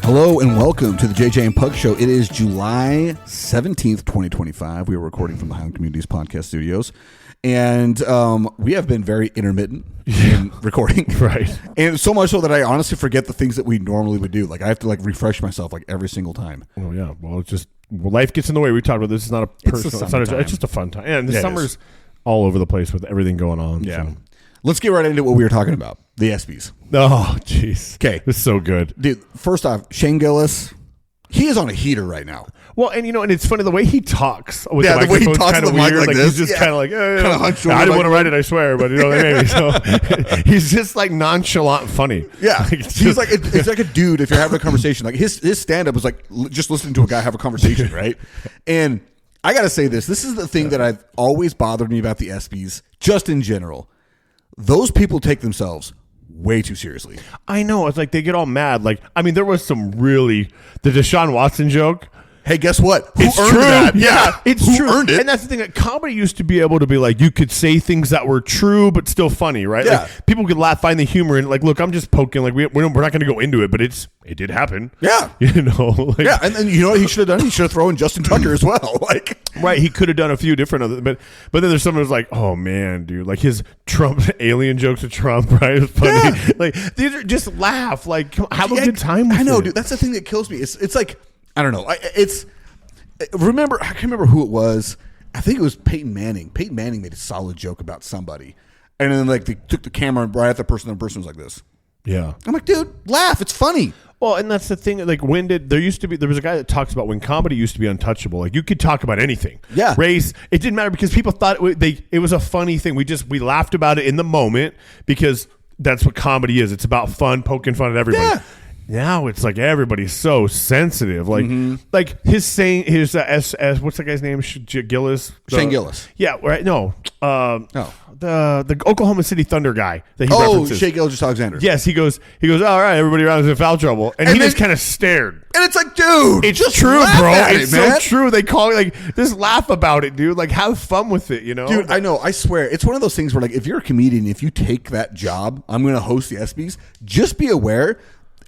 Hello and welcome to the JJ and Pug Show. It is July 17th, 2025. We are recording from the Highland Communities Podcast Studios. And we have been very intermittent in recording. Right. And so much so that I honestly forget the things that we normally would do. Like I have to refresh myself every single time. Oh, yeah. Well, it's just life gets in the way. We talked about this. It's not a personal. It's just a fun time. And the summer's all over the place with everything going on. Yeah. So. Let's get right into what we were talking about. The ESPYs. Oh, jeez. Okay. It's so good. Dude, first off, Shane Gillis, he is on a heater right now. Well, and and it's funny the way he talks. With the way he talks to the mic like this. He's just kind of like, kind of hunched over. I didn't want to write it, I swear, but maybe. So he's just nonchalant funny. Yeah, he's like it's like a dude. If you're having a conversation, like his stand up was like just listening to a guy have a conversation, right? And I got to say this is the thing that I've always bothered me about the ESPYs, just in general. Those people take themselves way too seriously. I know. It's like they get all mad. There was some really the Deshaun Watson joke. Hey, guess what? Who it's earned true. that? Yeah, it's Who true. earned it? And that's the thing. Comedy used to be able to be you could say things that were true but still funny, right? Yeah. People could laugh, find the humor, and look, I'm just poking. We're not going to go into it, but it did happen. Yeah, yeah. And then you know what he should have done? He should have thrown Justin Tucker as well. Right, he could have done a few different other, but then there's someone who's like, oh man, dude, his Trump alien jokes with Trump, right? It's funny. Yeah. These are just laugh, have a good time with I know, it. dude. That's the thing that kills me. It's like I don't know. I can't remember who it was. I think it was Peyton Manning. Peyton Manning made a solid joke about somebody, and then they took the camera right at the person, and the person was like this. Yeah, I'm like, dude, laugh. It's funny. Well, and that's the thing. There was a guy that talks about when comedy used to be untouchable. You could talk about anything. Yeah, race. It didn't matter because people thought it was a funny thing. We laughed about it in the moment because that's what comedy is. It's about fun, poking fun at everybody. Yeah. Now it's everybody's so sensitive. His saying, what's that guy's name? Gillis? Shane Gillis. Yeah, right. No. The Oklahoma City Thunder guy that he references. Shea Gilgeous-Alexander. Yes, he goes, all right, everybody around is in foul trouble. And he just kind of stared. And it's like, dude, it's just true, bro. It's man. So true. They call it just laugh about it, dude. Have fun with it, Dude, I know. I swear. It's one of those things where if you're a comedian, if you take that job, I'm going to host the ESPYs, just be aware.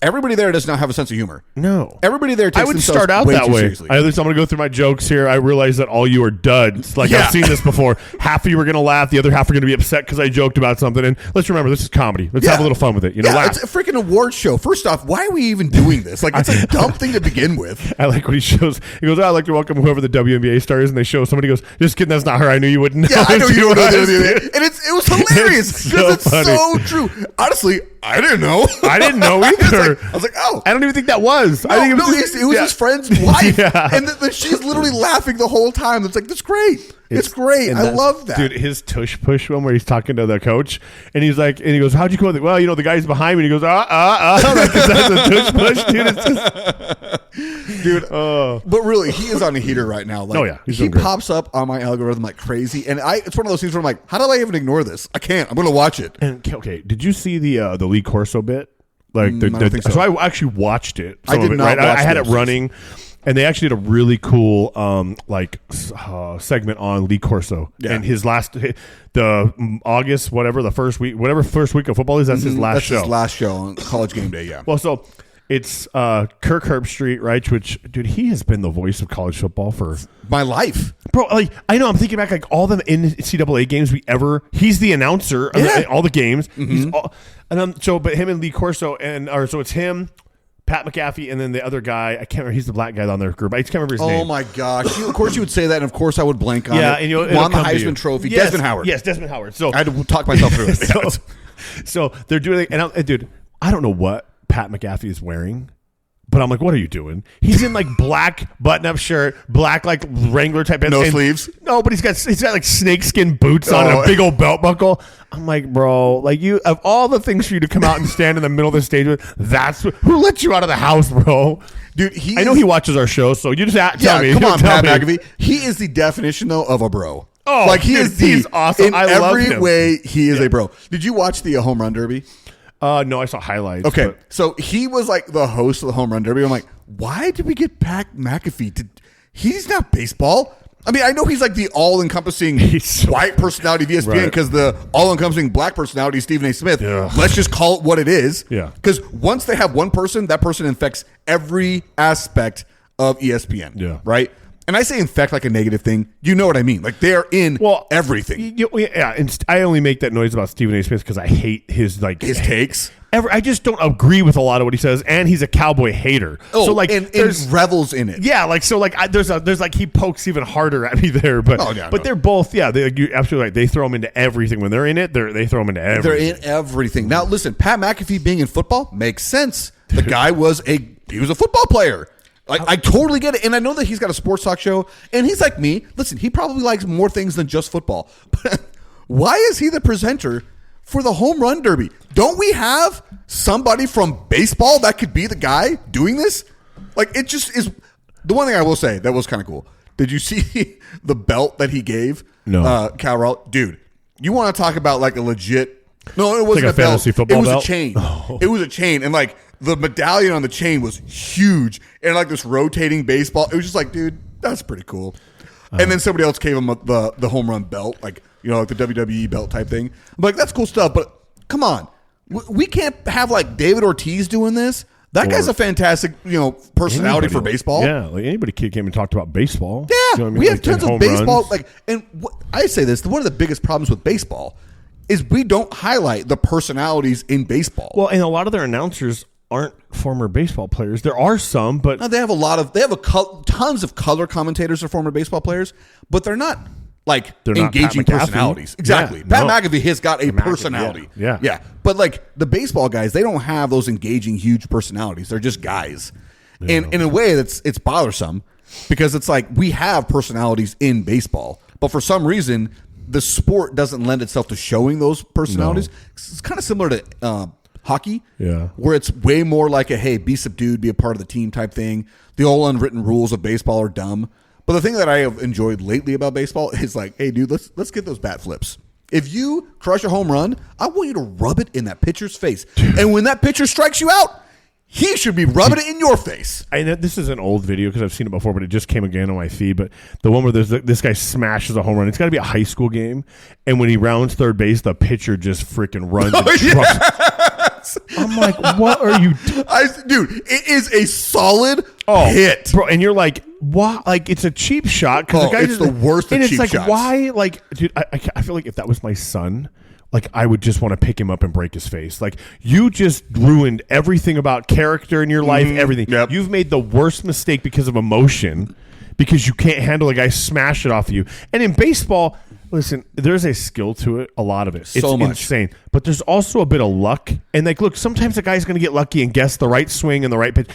Everybody there does not have a sense of humor. No. Everybody there takes I would themselves start out way that too way. seriously. At least I'm going to go through my jokes here. I realize that all you are duds. I've seen this before. Half of you are going to laugh. The other half are going to be upset because I joked about something. And let's remember, this is comedy. Let's have a little fun with it. Laugh. It's a freaking award show. First off, why are we even doing this? It's a dumb thing to begin with. I like what he shows. He goes, I'd like to welcome whoever the WNBA star is. And they show somebody goes, just kidding, that's not her. I knew you wouldn't know. Yeah, I know you would know. And it was hilarious because it's so true. Honestly, I didn't know. I didn't know either. I was like, oh. I don't even think that was. No, I think it was his friend's wife. Yeah. And she's literally laughing the whole time. It's that's great. It's great. I love that. Dude, his tush push one where he's talking to the coach and he's like, and he goes, how'd you go? Well, the guy's behind me. And he goes, because that's a tush push, dude. It's just, dude. But really, he is on a heater right now. He pops up on my algorithm like crazy. And it's one of those things where I'm like, how do I even ignore this? I can't. I'm going to watch it. And okay, did you see the Lee Corso bit? I don't think so. So I actually watched it. I did not watch I had it running. And they actually did a really cool segment on Lee Corso and his August first week of football is. That's his last show. That's his last show on College Game Day. Yeah. Well, so it's Kirk Herbstreit, right? Which, dude, he has been the voice of college football for my life, bro. I know. I'm thinking back all the NCAA games he's the announcer of all the games. Mm-hmm. But him and Lee Corso so it's him, Pat McAfee, and then the other guy, I can't remember. He's the black guy on their group. I just can't remember his name. Oh my gosh! Of course you would say that, and of course I would blank on it. Yeah, and won the Heisman Trophy. Yes, Desmond Howard. Yes, Desmond Howard. So I had to talk myself through it. So they're doing it, and dude, I don't know what Pat McAfee is wearing. But I'm like, what are you doing? He's in black button-up shirt, black Wrangler type. No sleeves. No, but he's got snakeskin boots on and a big old belt buckle. I'm like, bro, you of all the things for you to come out and stand in the middle of the stage with, who let you out of the house, bro? Dude, I know he watches our show, so you just tell me. Come on, Pat McAfee. He is the definition though of a bro. Oh, he's awesome. I love him. In every way, he is a bro. Did you watch the home run derby? No, I saw highlights. Okay, so he was the host of the home run derby. I'm like, why did we get Pat McAfee to? He's not baseball. I mean, I know he's like the all-encompassing white personality of ESPN because the all-encompassing black personality is Stephen A. Smith. Yeah. Let's just call it what it is. Yeah. Because once they have one person, that person infects every aspect of ESPN. Yeah. Right? And I say infect like a negative thing. You know what I mean? Like they're in everything. Yeah, and I only make that noise about Stephen A. Smith because I hate his takes. I just don't agree with a lot of what he says, and he's a Cowboy hater. Oh, so like, and revels in it. Yeah, like so, like there's like he pokes even harder at me there, but they're both you're absolutely right. They throw him into everything when they're in it. They throw him into everything. They're in everything. Now listen, Pat McAfee being in football makes sense. The guy was a football player. I totally get it. And I know that he's got a sports talk show, and he's like me. Listen, he probably likes more things than just football. But why is he the presenter for the home run derby? Don't we have somebody from baseball that could be the guy doing this? Like, it just is. The one thing I will say that was kind of cool. Did you see the belt that he gave? No. Cal Raleigh? Dude, you want to talk about like a legit. No, it wasn't like a fantasy belt. Football It was belt? a chain. It was a chain. And like, the medallion on the chain was huge, and like this rotating baseball. It was just like, dude, that's pretty cool. And then somebody else gave him the home run belt, like like the WWE belt type thing. I'm like, that's cool stuff, but come on, we can't have like David Ortiz doing this. That guy's a fantastic personality for baseball. Yeah, like anybody came and talked about baseball. Yeah, you know what I mean? we have tons of baseball. Runs. I say this: one of the biggest problems with baseball is we don't highlight the personalities in baseball. Well, and a lot of their announcers aren't former baseball players. There are some, but they have tons of color commentators are former baseball players, but they're not engaging personalities. Exactly. Yeah, Pat McAfee has got a personality. Yeah. But like the baseball guys, they don't have those engaging huge personalities. They're just guys. Yeah. And in a way it's bothersome because it's like we have personalities in baseball, but for some reason the sport doesn't lend itself to showing those personalities. No. It's kind of similar to hockey, where it's way more like a, hey, be subdued, be a part of the team type thing. The all unwritten rules of baseball are dumb. But the thing that I have enjoyed lately about baseball is like, hey, dude, let's get those bat flips. If you crush a home run, I want you to rub it in that pitcher's face. And when that pitcher strikes you out, he should be rubbing it in your face. I know this is an old video because I've seen it before, but it just came again on my feed. But the one where this guy smashes a home run, it's got to be a high school game. And when he rounds third base, the pitcher just freaking runs and trucks. I'm like, what are you doing? Dude, it is a solid hit. Bro, and you're like, what? Like, it's a cheap shot. It's the worst of cheap shots. And it's like, why? Like, dude, I feel like if that was my son, like, I would just want to pick him up and break his face. Like, you just ruined everything about character in your life, everything. Yep. You've made the worst mistake because of emotion, because you can't handle a guy smash it off of you. And in baseball, listen, there's a skill to it, a lot of it. It's so much. insane. But there's also a bit of luck. And, like, look, sometimes a guy's going to get lucky and guess the right swing and the right pitch.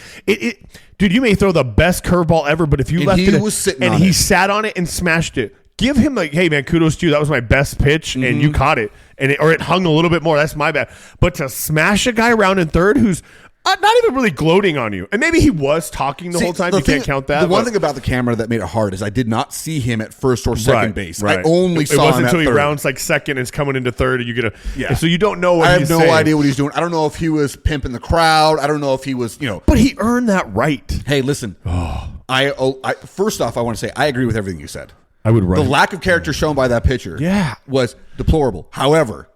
Dude, you may throw the best curveball ever, but if you left it and he sat on it and smashed it, give him like, hey man, kudos to you. That was my best pitch, and you caught it, or it hung a little bit more. That's my bad. But to smash a guy around in third who's not even really gloating on you, and maybe he was talking the whole time. You can't count that. The one thing about the camera that made it hard is I did not see him at first or second base. Right. I only saw him at third. It wasn't until he rounds like second and is coming into third, and you get and so you don't know what he's saying. I have no idea what he's doing. I don't know if he was pimping the crowd. I don't know if he was, But he earned that right. Hey, listen. I first off, I want to say I agree with everything you said. I would run. The lack of character shown by that pitcher was deplorable. However,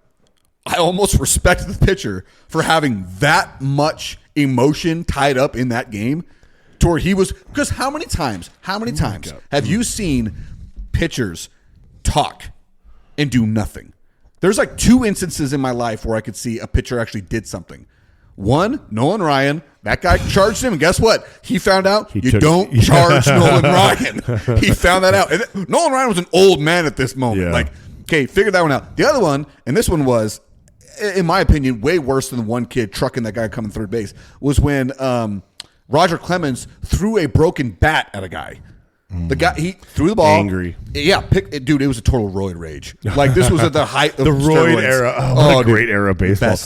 I almost respect the pitcher for having that much emotion tied up in that game to where he was, because how many times have you seen pitchers talk and do nothing? There's like 2 instances in my life where I could see a pitcher actually did something. One, Nolan Ryan. That guy charged him, and guess what? He found out you don't charge Nolan Ryan. He found that out. And Nolan Ryan was an old man at this moment. Yeah. Like, okay, figure that one out. The other one, and this one was, in my opinion, way worse than the one kid trucking that guy coming third base, was when Roger Clemens threw a broken bat at a guy. The guy, he threw the ball. Angry. Yeah, dude, it was a total roid rage. Like, this was at the height of the roid steroids. era. Oh, what a great era of baseball.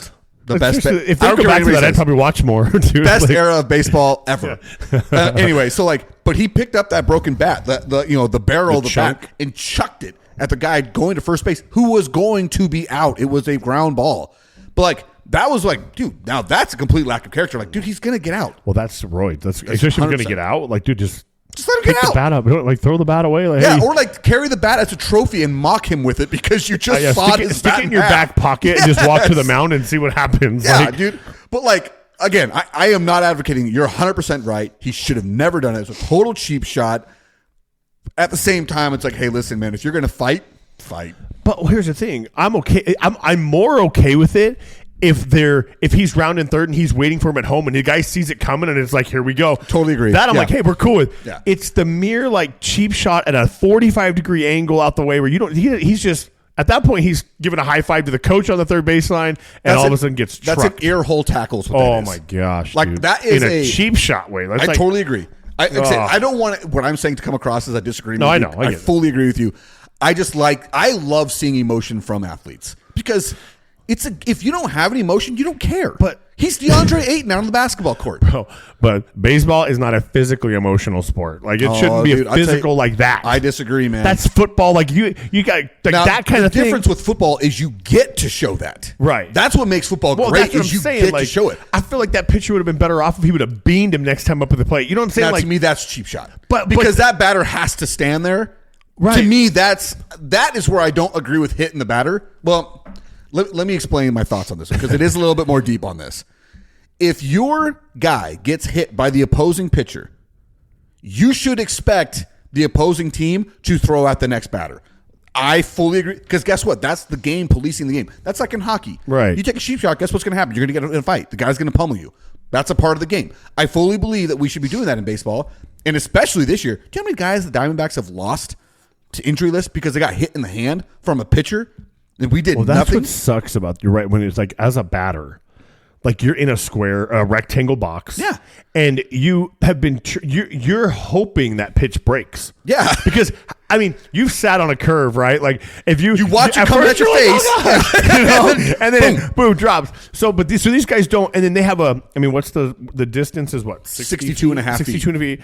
The best. If they go back to that, I'd probably watch more. Dude. Best era of baseball ever. Yeah. Anyway, so but he picked up that broken bat, the barrel of the bat, and chucked it at the guy going to first base, who was going to be out. It was a ground ball, but that was like, dude, now that's a complete lack of character. Like, dude, he's gonna get out. Well, that's roid. That's especially if he's gonna get out. Like, dude, just Just let him Pick get the out. bat up. Like throw the bat away. Like, Yeah, hey. or like carry the bat as a trophy and mock him with it because you just sawed his stick bat it in your back pocket and just walk to the mound and see what happens. Yeah, Like, dude. But like, again, I am not advocating. You're 100% right. He should have never done it. It was a total cheap shot. At the same time, it's like, hey, listen, man, if you're going to fight. But here's the thing. I'm okay. I'm more okay with it if he's rounding third and he's waiting for him at home and the guy sees it coming and it's like, here we go. Totally agree. That I'm like, hey, we're cool with. Yeah. It's the mere like cheap shot at a 45-degree angle out the way where you don't. He's just at that point he's giving a high five to the coach on the third baseline and all of a sudden gets trucked. That's an ear hole tackles. Oh my gosh! Like dude. that is in a cheap shot way. That's I like, totally agree. I don't want what I'm saying to come across as I disagree. No, with I you. know. I fully agree with you. I love seeing emotion from athletes because if you don't have any emotion, you don't care. But he's DeAndre Ayton out on the basketball court. Bro, but baseball is not a physically emotional sport. Like it shouldn't be a physical like that. I disagree, man. That's football. Like you got like now, that kind of thing. The difference with football is you get to show that. Right. That's what makes football great. That's what is I'm you saying. get like, to show it. I feel like that pitcher would have been better off if he would have beamed him next time up at the plate. You know what I'm saying? Now, like to me, that's a cheap shot. But because that batter has to stand there. Right. To me, that is where I don't agree with hitting the batter. Well, let me explain my thoughts on this because it is a little bit more deep on this. If your guy gets hit by the opposing pitcher, you should expect the opposing team to throw out the next batter. I fully agree because guess what? That's the game, policing the game. That's like in hockey. Right. You take a cheap shot, guess what's going to happen? You're going to get in a fight. The guy's going to pummel you. That's a part of the game. I fully believe that we should be doing that in baseball, and especially this year. Do you know how many guys the Diamondbacks have lost to injury list because they got hit in the hand from a pitcher and we did that's nothing? what sucks about you're right when it's like as a batter. Like you're in a rectangle box, Yeah. and you have been you're hoping that pitch breaks, Yeah. because I mean you've sat on a curve, right? Like if you watch it come at your you're like, face. "Oh, God," you know? And then boom drops. So these guys don't, and then they have what's the distance is what 62 and a half 62 and a feet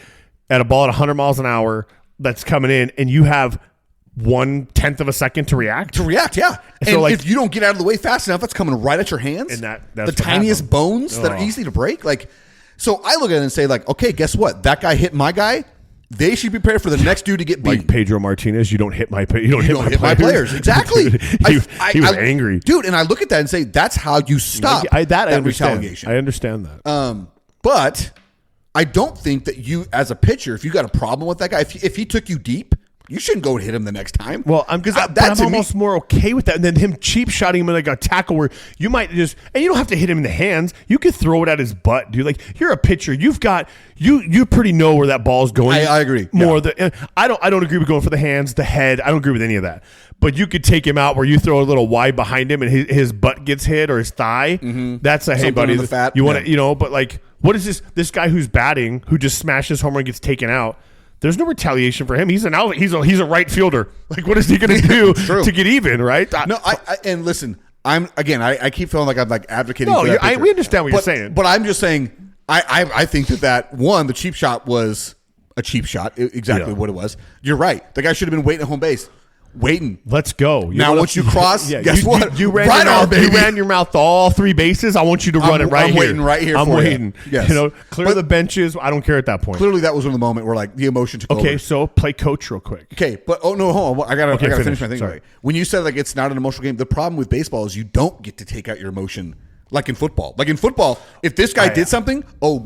at a ball at 100 miles an hour that's coming in, and you have 1/10 of a second to react. Yeah. So, And like- if you don't get out of the way fast enough, that's coming right at your hands. And that's the what tiniest happened. bones that are easy to break. Like, so I look at it and say, like, okay, guess what? That guy hit my guy. They should be prepared for the next dude to get beat. Like Pedro Martinez, you don't hit my my players. Exactly. he was angry, dude. And I look at that and say, that's how you stop I understand. retaliation. I understand that. But I don't think that you, as a pitcher, if you got a problem with that guy, if he took you deep, you shouldn't go and hit him the next time. Well, I'm almost more okay with that. And then him cheap shotting him in like a tackle where you might just, and you don't have to hit him in the hands. You could throw it at his butt, dude. Like you're a pitcher. You've got you pretty know where that ball's going. I agree. More I don't agree with going for the hands, the head. I don't agree with any of that. But you could take him out where you throw a little wide behind him and his butt gets hit or his thigh. That's a hey Something buddy, on the fat. you want to but like what is this guy who's batting who just smashes home run gets taken out? There's no retaliation for him. He's an out. He's a right fielder. Like, what is he going to do to get even? Right? No, and listen. I keep feeling like I'm like advocating. No, for that we understand what you're saying. But I'm just saying. I think that one, the cheap shot was a cheap shot. Exactly what it was. You're right. The guy should have been waiting at home base. Waiting. Let's go. Now, once you cross, guess what? You ran right your on, mouth, baby. You ran your mouth to all three bases. I want you to run it right I'm here. waiting right here I'm for waiting. you. Yes. Clear the benches. I don't care at that point. Clearly, that was in the moment where like the emotion took over. Okay, so play coach real quick. Okay, but hold on. I gotta finish my thing. Sorry. When you said like it's not an emotional game, the problem with baseball is you don't get to take out your emotion like in football. Like in football, if this guy did something,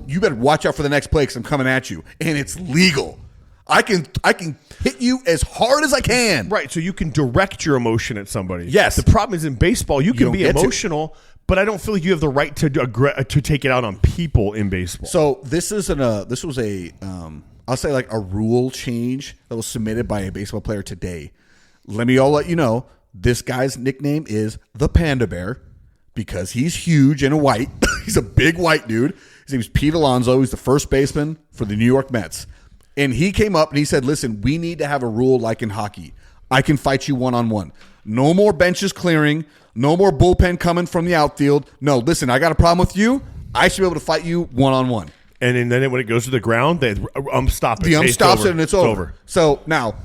you better watch out for the next play because I'm coming at you, and it's legal. I can hit you as hard as I can. Right, so you can direct your emotion at somebody. Yes. The problem is in baseball, you can don't be get to. emotional, but I don't feel like you have the right to take it out on people in baseball. So this was I'll say like a rule change that was submitted by a baseball player today. Let you know this guy's nickname is the Panda Bear because he's huge and white. He's a big white dude. His name is Pete Alonso. He's the first baseman for the New York Mets. And he came up and he said, listen, we need to have a rule like in hockey. I can fight you one-on-one. No more benches clearing. No more bullpen coming from the outfield. No, listen, I got a problem with you. I should be able to fight you one-on-one. And then when it goes to the ground, they stop it. The stops it and it's over. So now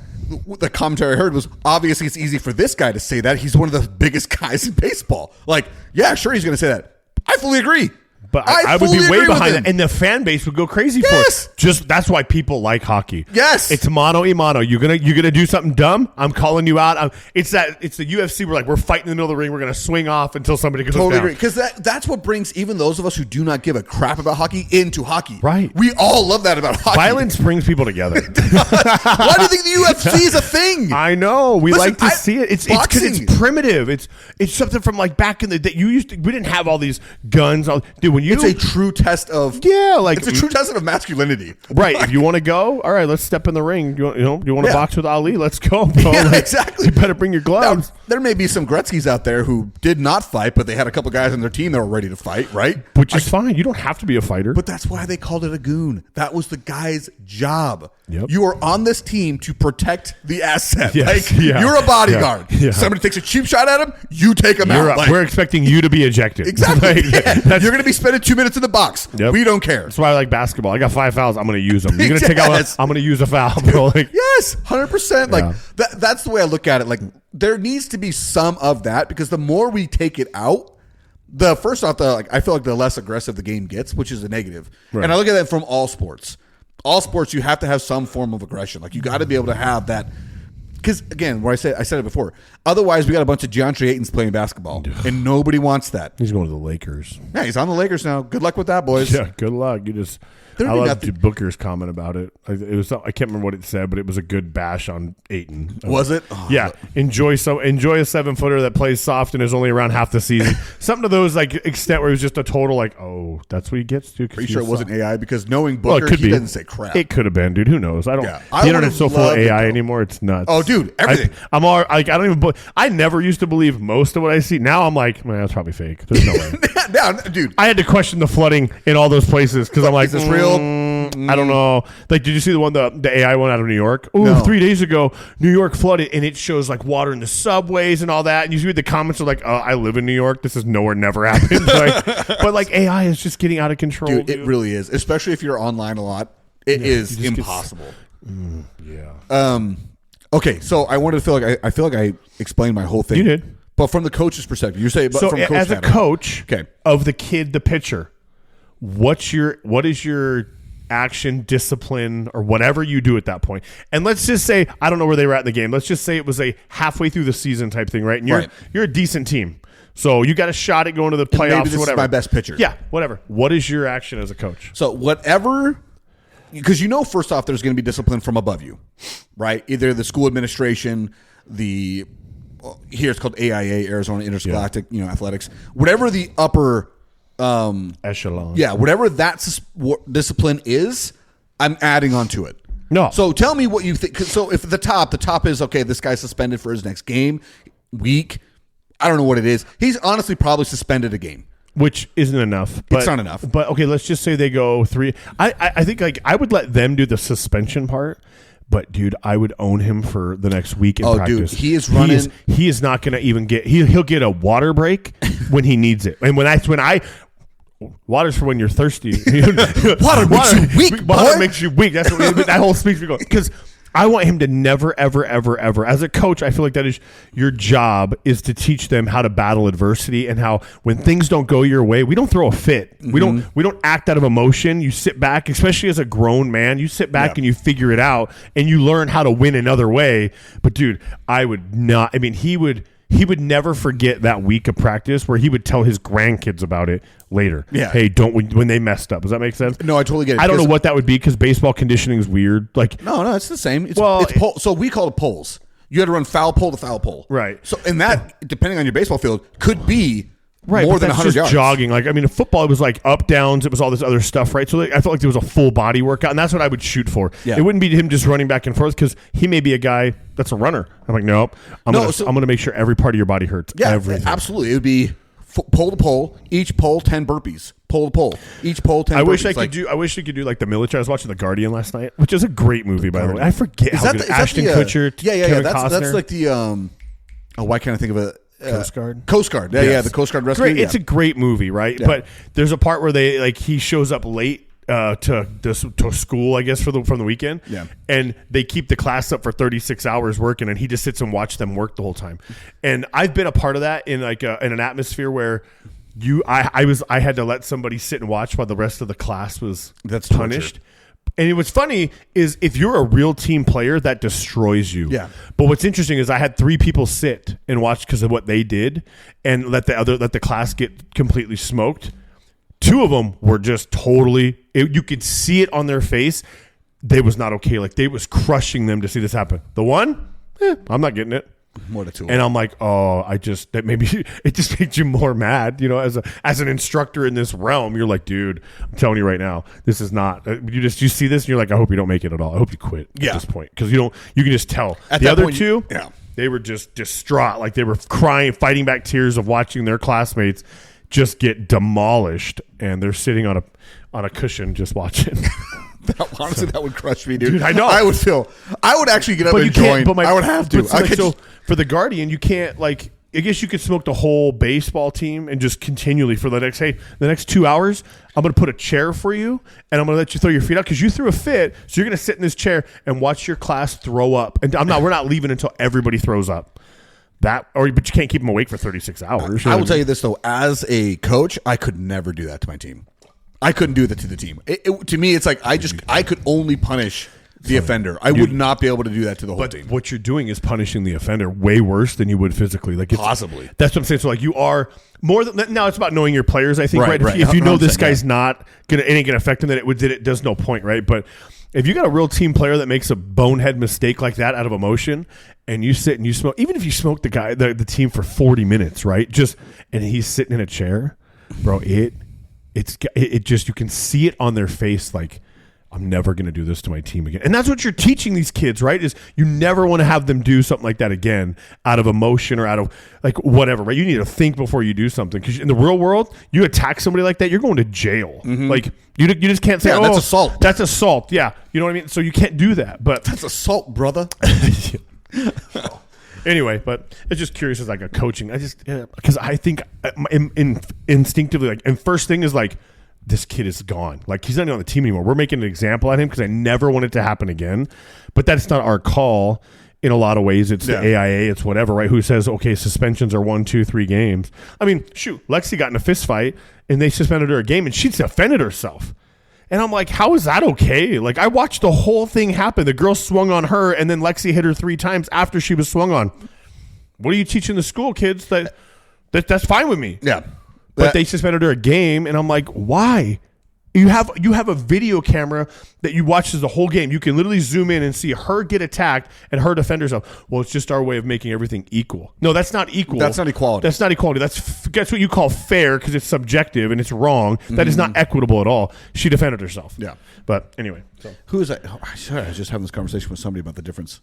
the commentary I heard was obviously it's easy for this guy to say that. He's one of the biggest guys in baseball. Like, yeah, sure he's going to say that. I fully agree. But I would fully be way agree with behind him. it, and the fan base would go crazy Yes. for it. Just that's why people like hockey. Yes. It's mano a mano. You're gonna do something dumb. I'm calling you out. It's the UFC. We're fighting in the middle of the ring. We're gonna swing off until somebody goes Totally down. agree. Because that's what brings even those of us who do not give a crap about hockey into hockey. Right. We all love that about hockey. Violence brings people together. Why do you think the UFC is a thing? I know. We Listen, like to see it. It's because boxing. it's primitive. It's something from like back in the day. We didn't have all these guns. Dude, when you It's a true test of like it's a true test of masculinity. right. If you want to go, all right, let's step in the ring. You want to Yeah. box with Ali? Let's go, bro. Yeah, Like, exactly. You better bring your Now, gloves. there may be some Gretzkys out there who did not fight, but they had a couple guys on their team that were ready to fight, right? Which is fine. You don't have to be a fighter. But that's why they called it a goon. That was the guy's job. Yep. You are on this team to protect the asset. Yes. Like, Yeah. you're a bodyguard. Yeah. Somebody takes a cheap shot at him, you take him out. Like, we're expecting you to be ejected. exactly. Like, Yeah. that's, You're going to be spending 2 minutes in the box. Yep. We don't care. that's why I like basketball. I got 5 fouls. I'm going to use them. You're going to take out. Yes. I'm going to use a foul, bro. Like, Yes, 100%. Like Yeah. that's the way I look at it. Like there needs to be some of that because the more we take it out, I feel like the less aggressive the game gets, which is a negative. Right. And I look at that from all sports. All sports, you have to have some form of aggression. Like you got to be able to have that. Because again, where I said it before. Otherwise, we got a bunch of DeAndre Aytons playing basketball, and nobody wants that. he's going to the Lakers. Yeah, he's on the Lakers now. Good luck with that, boys. Yeah, good luck. I There'd be loved nothing- Booker's comment about it. I can't remember what it said, but it was a good bash on Ayton. Was it? Oh, Yeah, enjoy a 7-footer that plays soft and is only around half the season. Something to those like extent where it was just a total like, oh, that's what he gets to. Pretty sure it wasn't AI because knowing Well, Booker, it could he be. doesn't say crap. It could have been, dude. Who knows? I don't. Yeah. The I internet's so would've full of loved it, AI though. anymore. It's nuts. Oh, dude, everything. I'm all like, I don't even. I never used to believe most of what I see. Now I'm like, man, that's probably fake. There's no way. Now, dude. I had to question the flooding in all those places because I'm like, Is this real? I don't know. Like, did you see the AI one out of New York? Oh, No. 3 days ago, New York flooded, and it shows like water in the subways and all that. And you see the comments are like, "Oh, I live in New York. This is nowhere never happened." But like AI is just getting out of control, Dude, it really is. Especially if you're online a lot. It is you just impossible. yeah. Okay, so I wanted to feel like I explained my whole thing. You did. But from the coach's perspective, you say but So from coach as a standpoint. coach Okay. of the kid, the pitcher, what is your action, discipline, or whatever you do at that point? And let's just say, I don't know where they were at in the game. Let's just say it was a halfway through the season type thing, right? And you're a decent team. So you got a shot at going to the playoffs maybe this or whatever. is my best pitcher. Yeah, whatever. What is your action as a coach? So whatever, because first off, there's going to be discipline from above you, right? Either the school administration, here it's called AIA, Arizona Interscholastic, Athletics, whatever the upper Echelon. yeah, whatever that discipline is, I'm adding on to it. No. So tell me what you think. So if the top is, okay, this guy's suspended for his next game, week, I don't know what it is. He's honestly probably suspended a game. Which isn't enough. But, It's not enough. But okay, let's just say they go 3. I think like I would let them do the suspension part. But dude, I would own him for the next week in practice. Dude, he is running. He is not going to even get. He'll get a water break when he needs it. And when I water's for when you're thirsty. Water makes you weak, Water boy. makes you weak. That's what that whole speech we go because. I want him to never, ever, ever, ever. As a coach, I feel like that is your job is to teach them how to battle adversity and how when things don't go your way, we don't throw a fit. Mm-hmm. We don't act out of emotion. You sit back, especially as a grown man. You sit back and you figure it out and you learn how to win another way. But dude, I would not. I mean, he would never forget that week of practice where he would tell his grandkids about it later. Yeah. Hey, when they messed up. Does that make sense? No, I totally get it. I don't know what that would be because baseball conditioning is weird. Like, No, it's the same. It's Well, so we call it poles. You had to run foul pole to foul pole. Right. So, and that, depending on your baseball field, could be right, more but than that's 100 just yards. jogging. Like, I mean, in football, it was like up, downs. It was all this other stuff, right? So like, I felt like there was a full body workout, and that's what I would shoot for. Yeah. It wouldn't be him just running back and forth because he may be a guy that's a runner. I'm like, nope. I'm going to make sure every part of your body hurts. Yeah, Everything. absolutely. It would be pole to pole, each pole 10 burpees, pole to pole, each pole 10 burpees. I wish I could do like the military. I was watching The Guardian last night, which is a great movie, by the way. I forget how good Ashton Kutcher, Kevin Costner. That's like the why can't I think of it? Coast Guard. Coast Guard. Yeah, Yes. yeah, the Coast Guard rescue. Great. Yeah. It's a great movie, right? Yeah. But there's a part where he shows up late to school, I guess, from the weekend. Yeah. And they keep the class up for 36 hours working, and he just sits and watches them work the whole time. And I've been a part of that in like in an atmosphere where I had to let somebody sit and watch while the rest of the class was punished. Torture. And what's funny is if you're a real team player, that destroys you. Yeah. But what's interesting is I had 3 people sit and watch because of what they did, and let the class get completely smoked. 2 of them were just totally. You could see it on their face. They was not okay. Like they was crushing them to see this happen. The one, I'm not getting it. More to 2. And I'm like, that maybe it just makes you more mad, as an instructor in this realm. You're like, dude, I'm telling you right now, this is not. You see this, and you're like, I hope you don't make it at all. I hope you quit at this point because you can just tell. At the other point, 2, they were just distraught, like they were crying, fighting back tears of watching their classmates just get demolished, and they're sitting on a cushion just watching. Honestly, that would crush me, dude. I know. I would actually get up and join. I would have to. So for the Guardian, you can't I guess you could smoke the whole baseball team and just continually for the next 2 hours, I'm going to put a chair for you and I'm going to let you throw your feet out because you threw a fit. So you're going to sit in this chair and watch your class throw up. And we're not leaving until everybody throws up. But you can't keep them awake for 36 hours. I will tell you this though, as a coach, I could never do that to my team. I couldn't do that to the team. To me, it's like I could only punish the offender. I would not be able to do that to the whole team. What you're doing is punishing the offender way worse than you would physically. Possibly. That's what I'm saying. So you are more than now. It's about knowing your players. I think right. Right. If you know this guy's not gonna, it ain't gonna affect him, then it does no point, right? But if you got a real team player that makes a bonehead mistake like that out of emotion, and you sit and you smoke, even if you smoke the guy, the team for 40 minutes, right? And he's sitting in a chair, bro. It just, you can see it on their face, like, I'm never going to do this to my team again. And that's what you're teaching these kids, right? Is you never want to have them do something like that again out of emotion or out of whatever, right? You need to think before you do something because in the real world, you attack somebody like that, you're going to jail. Mm-hmm. Like you just can't say, that's assault. That's assault. Yeah. You know what I mean? So you can't do that, but that's assault, brother. Anyway, but it's just curious as a coaching. Because I think instinctively, and first thing is this kid is gone. He's not even on the team anymore. We're making an example at him because I never want it to happen again. But that's not our call in a lot of ways. It's the AIA, it's whatever, right? Who says, okay, suspensions are 1, 2, 3 games. I mean, shoot, Lexi got in a fist fight and they suspended her a game and she defended herself. And I'm like, how is that okay? I watched the whole thing happen. The girl swung on her, and then Lexi hit her 3 times after she was swung on. What are you teaching the school kids? That's fine with me. Yeah. But they suspended her a game, and I'm like, why? You have a video camera that you watch the whole game. You can literally zoom in and see her get attacked and her defend herself. Well, it's just our way of making everything equal. No, that's not equal. That's not equality. That's not equality. That's what you call fair because it's subjective and it's wrong. That is not equitable at all. She defended herself. Yeah. But anyway. So. Who is that? Oh, sorry, I was just having this conversation with somebody about the difference.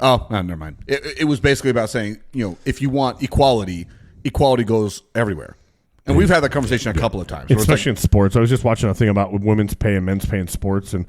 Oh, no, never mind. It was basically about saying, if you want equality, equality goes everywhere. And we've had that conversation a couple of times. Especially in sports. I was just watching a thing about women's pay and men's pay in sports, and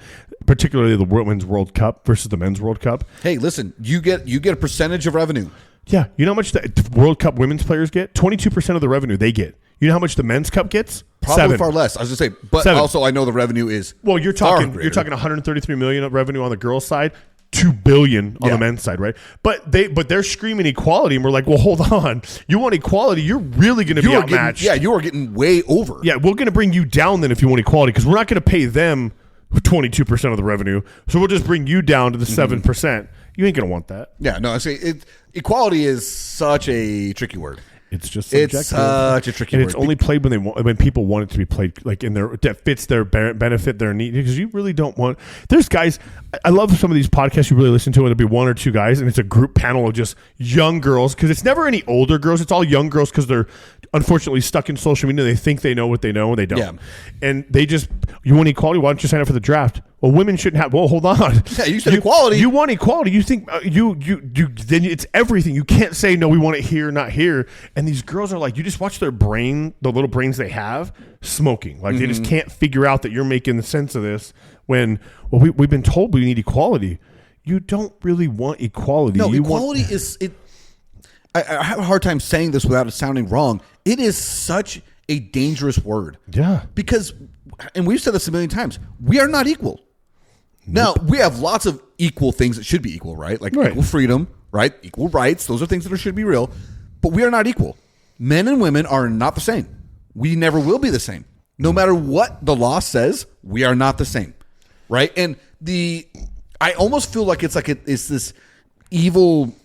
particularly the Women's World Cup versus the Men's World Cup. Hey, listen, you get a percentage of revenue. Yeah. You know how much the World Cup women's players get? 22% of the revenue they get. You know how much the men's cup gets? Probably 7. far less. I was going to say, but 7. Also I know the revenue is you're talking 133 million of revenue on the girls' side. $2 billion on the men's side, right? But they're screaming equality, and we're like, well, hold on. You want equality? You're really going to be outmatched. You are getting way over. Yeah, we're going to bring you down then if you want equality, because we're not going to pay them 22% of the revenue. So we'll just bring you down to the 7%. You ain't going to want that. Yeah, no. I say equality is such a tricky word. It's just subjective. It's such a tricky word. It's only played when people want it to be played in that fits their benefit, their need. Because you really don't want. There's guys. I love some of these podcasts you really listen to, and it'll be 1 or 2 guys, and it's a group panel of just young girls. Because it's never any older girls. It's all young girls because they're unfortunately stuck in social media. They think they know what they know, and they don't. Yeah. And they just, you want equality? Why don't you sign up for the draft? Well, women shouldn't have. Well, hold on. Yeah, you said equality. You want equality. You think then it's everything. You can't say no. We want it here, not here. And these girls are like, you just watch their brain, the little brains they have, smoking. They just can't figure out that you're making the sense of this. When we've been told we need equality. You don't really want equality. No, equality is it. I have a hard time saying this without it sounding wrong. It is such a dangerous word. Yeah, because, and we've said this a million times, we are not equal. Now, we have lots of equal things that should be equal, right? Equal freedom, right? Equal rights. Those are things that should be real. But we are not equal. Men and women are not the same. we never will be the same. No matter what the law says, we are not the same, right? And I almost feel like it's this evil,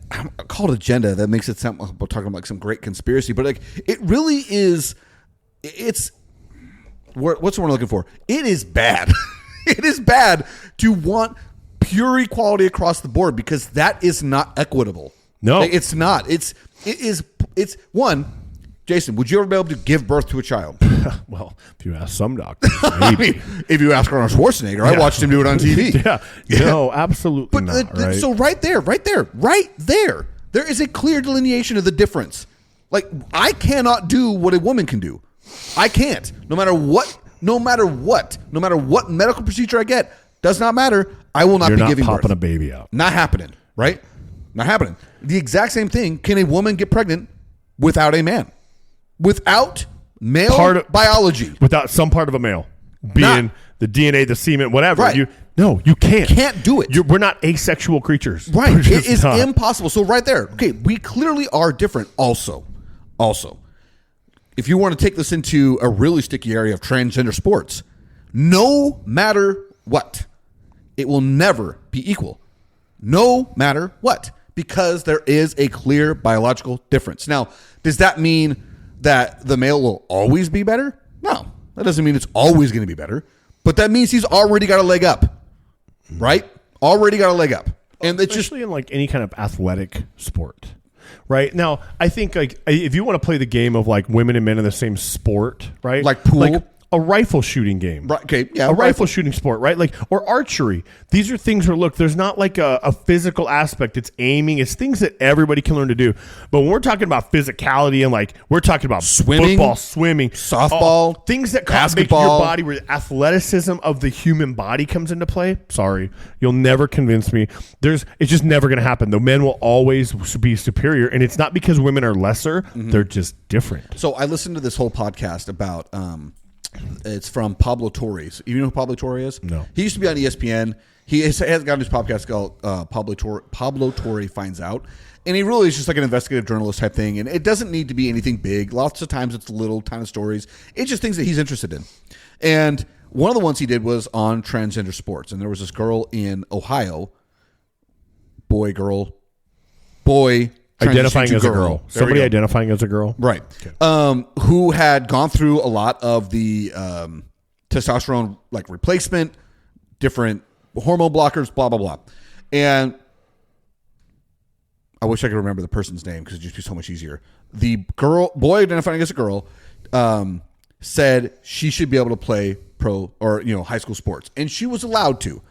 I call it agenda that makes it sound like we're talking about like some great conspiracy, but like it really is. What's the word I'm looking for? It is bad. It is bad to want pure equality across the board because that is not equitable. No, like, it's not. It's one. Jason, would you ever be able to give birth to a child? Well, if you ask some doctors, I mean, if you ask Arnold Schwarzenegger, I watched him do it on TV. No, absolutely not. Right? So right there, there is a clear delineation of the difference. Like, I cannot do what a woman can do. I can't. No matter what medical procedure I get, does not matter. I will not be giving birth. You're not popping a baby out. Not happening, right? Not happening. The exact same thing. Can a woman get pregnant without a man? Without male biology. Without some part of a male. Being the DNA, the semen, whatever. Right. You can't. Can't do it. We're not asexual creatures. Right. It is impossible. So right there, okay, we clearly are different also. If you want to take this into a really sticky area of transgender sports, no matter what, it will never be equal. No matter what. Because there is a clear biological difference. Now, does that mean that the male will always be better? No. That doesn't mean it's always going to be better. But that means he's already got a leg up. Right? Already got a leg up. And it's especially in like any kind of athletic sport. Right? Now, I think like if you want to play the game of like women and men in the same sport, right? Like pool. Like a rifle shooting game. Right, okay, yeah. A rifle shooting sport, right? Like, or archery. These are things where, look, there's not like a physical aspect. It's aiming. It's things that everybody can learn to do. But when we're talking about physicality and like, we're talking about swimming, football, swimming, softball, things that basketball, make your body, where the athleticism of the human body comes into play. Sorry, you'll never convince me. It's just never going to happen. The men will always be superior. And it's not because women are lesser. Mm-hmm. They're just different. So I listened to this whole podcast about, it's from Pablo Torre. You know who Pablo Torre is? No. He used to be on ESPN. He has got his podcast called Pablo Torre Finds Out. And he really is just like an investigative journalist type thing. And it doesn't need to be anything big. Lots of times it's little kind of stories. It's just things that he's interested in. And one of the ones he did was on transgender sports. And there was this girl in Ohio, boy, identifying as a girl. Somebody identifying as a girl. Right. Okay. Who had gone through a lot of the testosterone like replacement, different hormone blockers, blah, blah, blah. And I wish I could remember the person's name because it'd just be so much easier. The boy identifying as a girl said she should be able to play pro or high school sports. And she was allowed to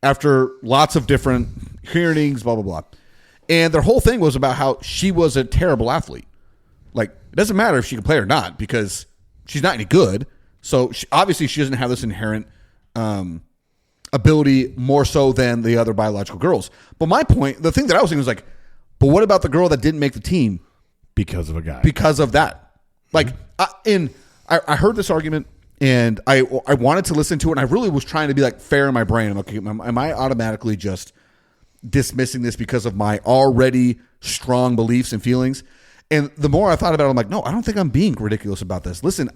after lots of different hearings, blah, blah, blah. And their whole thing was about how she was a terrible athlete. Like, it doesn't matter if she can play or not because she's not any good. So obviously she doesn't have this inherent ability more so than the other biological girls. But my point, the thing that I was thinking was like, but what about the girl that didn't make the team? Because of a guy. Because of that. Like, I heard this argument and I wanted to listen to it and I really was trying to be like fair in my brain. I'm like, okay, am I automatically just dismissing this because of my already strong beliefs and feelings? And the more I thought about it, I'm like, no, I don't think I'm being ridiculous about this. Listen,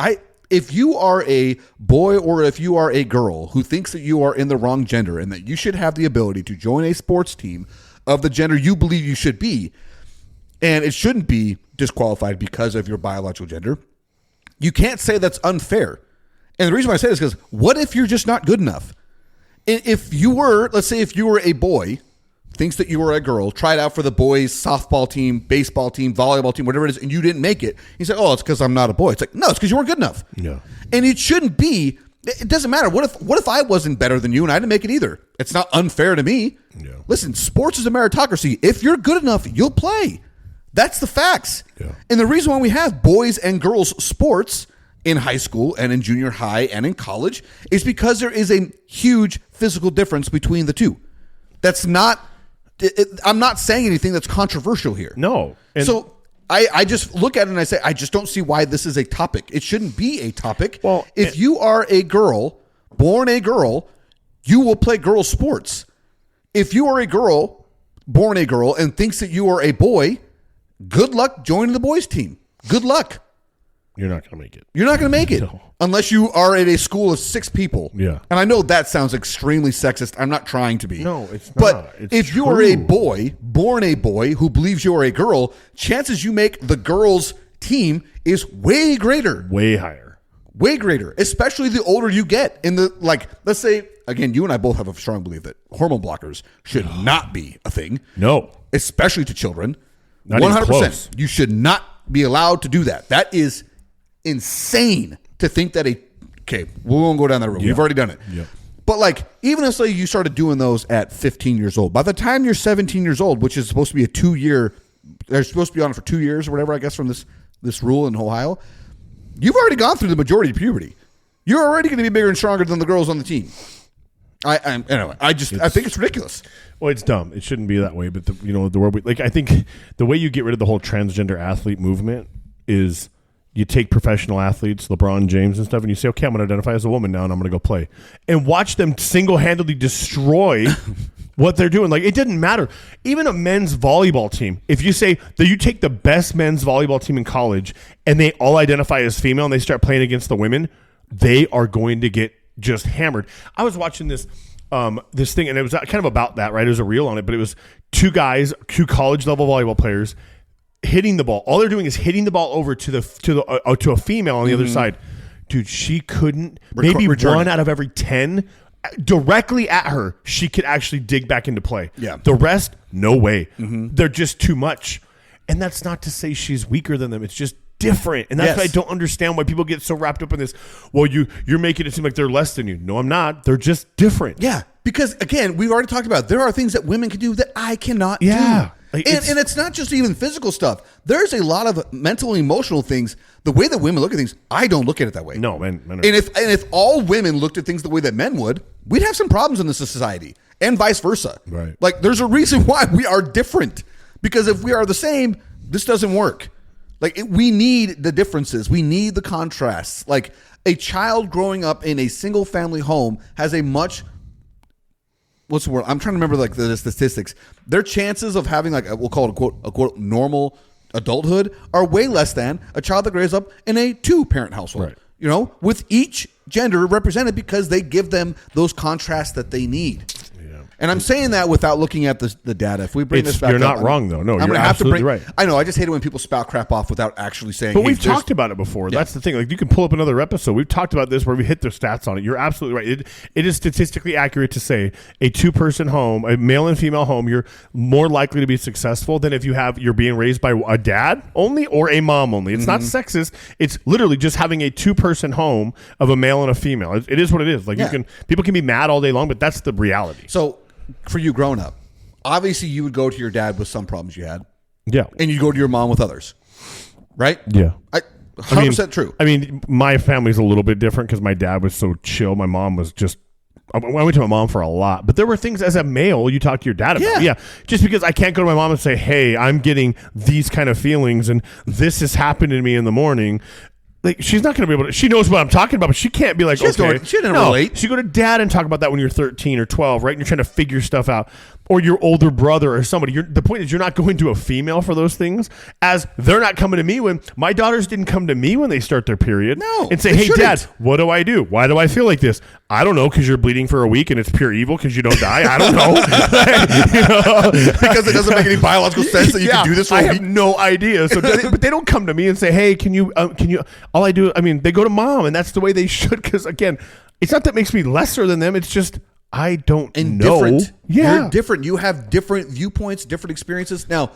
if you are a boy or if you are a girl who thinks that you are in the wrong gender and that you should have the ability to join a sports team of the gender you believe you should be, and it shouldn't be disqualified because of your biological gender, you can't say that's unfair. And the reason why I say this is because what if you're just not good enough? If you were, let's say if you were a boy, thinks that you were a girl, tried out for the boys' softball team, baseball team, volleyball team, whatever it is, and you didn't make it. He said, oh, it's because I'm not a boy. It's like, no, it's because you weren't good enough. Yeah. And it shouldn't be. It doesn't matter. What if I wasn't better than you and I didn't make it either? It's not unfair to me. Yeah. Listen, sports is a meritocracy. If you're good enough, you'll play. That's the facts. Yeah. And the reason why we have boys and girls sports in high school and in junior high and in college is because there is a huge physical difference between the two. That's not... I'm not saying anything that's controversial here. No. So I just look at it and I say, I just don't see why this is a topic. It shouldn't be a topic. Well, if you are a girl, born a girl, you will play girl sports. If you are a girl, born a girl, and thinks that you are a boy, good luck joining the boys team. Good luck. You're not going to make it. You're not going to make it unless you are at a school of 6 people. Yeah. And I know that sounds extremely sexist. I'm not trying to be. No, it's not. But It's if you true. are a boy, born a boy, who believes you are a girl, chances you make the girls' team is way greater. Way higher. Way greater, especially the older you get. In the, like, let's say, again, you and I both have a strong belief that hormone blockers should not be a thing. No. Especially to children. Not even 100%. close. You should not be allowed to do that. That is insane to think that okay, we won't go down that road. Yeah. We've already done it. Yeah. But like, even if say you started doing those at 15 years old, by the time you're 17 years old, which is supposed to be a 2-year, they're supposed to be on it for 2 years or whatever, I guess, from this rule in Ohio, you've already gone through the majority of puberty. You're already going to be bigger and stronger than the girls on the team. Anyway, I think it's ridiculous. Well, it's dumb. It shouldn't be that way. But the world, I think the way you get rid of the whole transgender athlete movement is you take professional athletes, LeBron James and stuff, and you say, okay, I'm going to identify as a woman now, and I'm going to go play, and watch them single-handedly destroy what they're doing. Like, it didn't matter. Even a men's volleyball team, if you say that you take the best men's volleyball team in college and they all identify as female and they start playing against the women, they are going to get just hammered. I was watching this thing, and it was kind of about that, right? It was a reel on it, but it was 2 guys, 2 college level volleyball players hitting the ball. All they're doing is hitting the ball over to a female on the other side. Dude, she couldn't. Maybe return 1 it. out of every 10 directly at her, she could actually dig back into play. Yeah. The rest, no way. They're just too much. And that's not to say she's weaker than them. It's just different. And that's Yes. why I don't understand why people get so wrapped up in this. Well, you're making it seem like they're less than you. No, I'm not. They're just different. Yeah, because again, we've already talked about, there are things that women can do that I cannot do. Like, And it's not just even physical stuff. There's a lot of mental and emotional things. The way that women look at things, I don't look at it that way. No, men are. And if all women looked at things the way that men would, we'd have some problems in this society, and vice versa. Right. Like, there's a reason why we are different. Because if we are the same, this doesn't work. Like, we need the differences. We need the contrasts. Like, a child growing up in a single family home has a much, what's the word? I'm trying to remember like the statistics. Their chances of having like we'll call it a quote normal adulthood are way less than a child that grows up in a 2-parent household. Right. You know, with each gender represented, because they give them those contrasts that they need. And I'm saying that without looking at the data. If we bring this back you're up, not wrong, though. No, I'm you're gonna have to absolutely bring. right. I know. I just hate it when people spout crap off without actually saying. But hey, we've there's- talked about it before. That's the thing. Like, you can pull up another episode. We've talked about this where we hit the stats on it. You're absolutely right. It is statistically accurate to say a 2-person home, a male and female home, you're more likely to be successful than if you're being raised by a dad only or a mom only. It's not sexist. It's literally just having a 2-person home of a male and a female. It is what it is. Like, people can be mad all day long, but that's the reality. So, for you growing up, obviously you would go to your dad with some problems you had, Yeah. and you go to your mom with others, right? Yeah. 100% true. I mean, my family's a little bit different because my dad was so chill. My mom was just. I went to my mom for a lot, but there were things as a male you talk to your dad about. Yeah. Just because I can't go to my mom and say, "Hey, I'm getting these kind of feelings, and this has happened to me in the morning." Like, she's not going to be able to. She knows what I'm talking about, but she can't be like, She okay. didn't relate. She go to dad and talk about that when you're 13 or 12, right? And you're trying to figure stuff out. Or your older brother or somebody. The point is, you're not going to a female for those things, as they're not coming to me when my daughters didn't come to me when they start their period. No, and say, they hey, shouldn't. Dad, what do I do? Why do I feel like this? I don't know, because you're bleeding for a week and it's pure evil because you don't die. I don't know. You know? Because it doesn't make any biological sense that you can do this for I a have week. no idea. So, but they don't come to me and say, "Hey, can you?" All I do, I mean, they go to mom, and that's the way they should. Because again, it's not that makes me lesser than them. It's just I don't know. Different. Yeah, You're different. You have different viewpoints, different experiences. Now,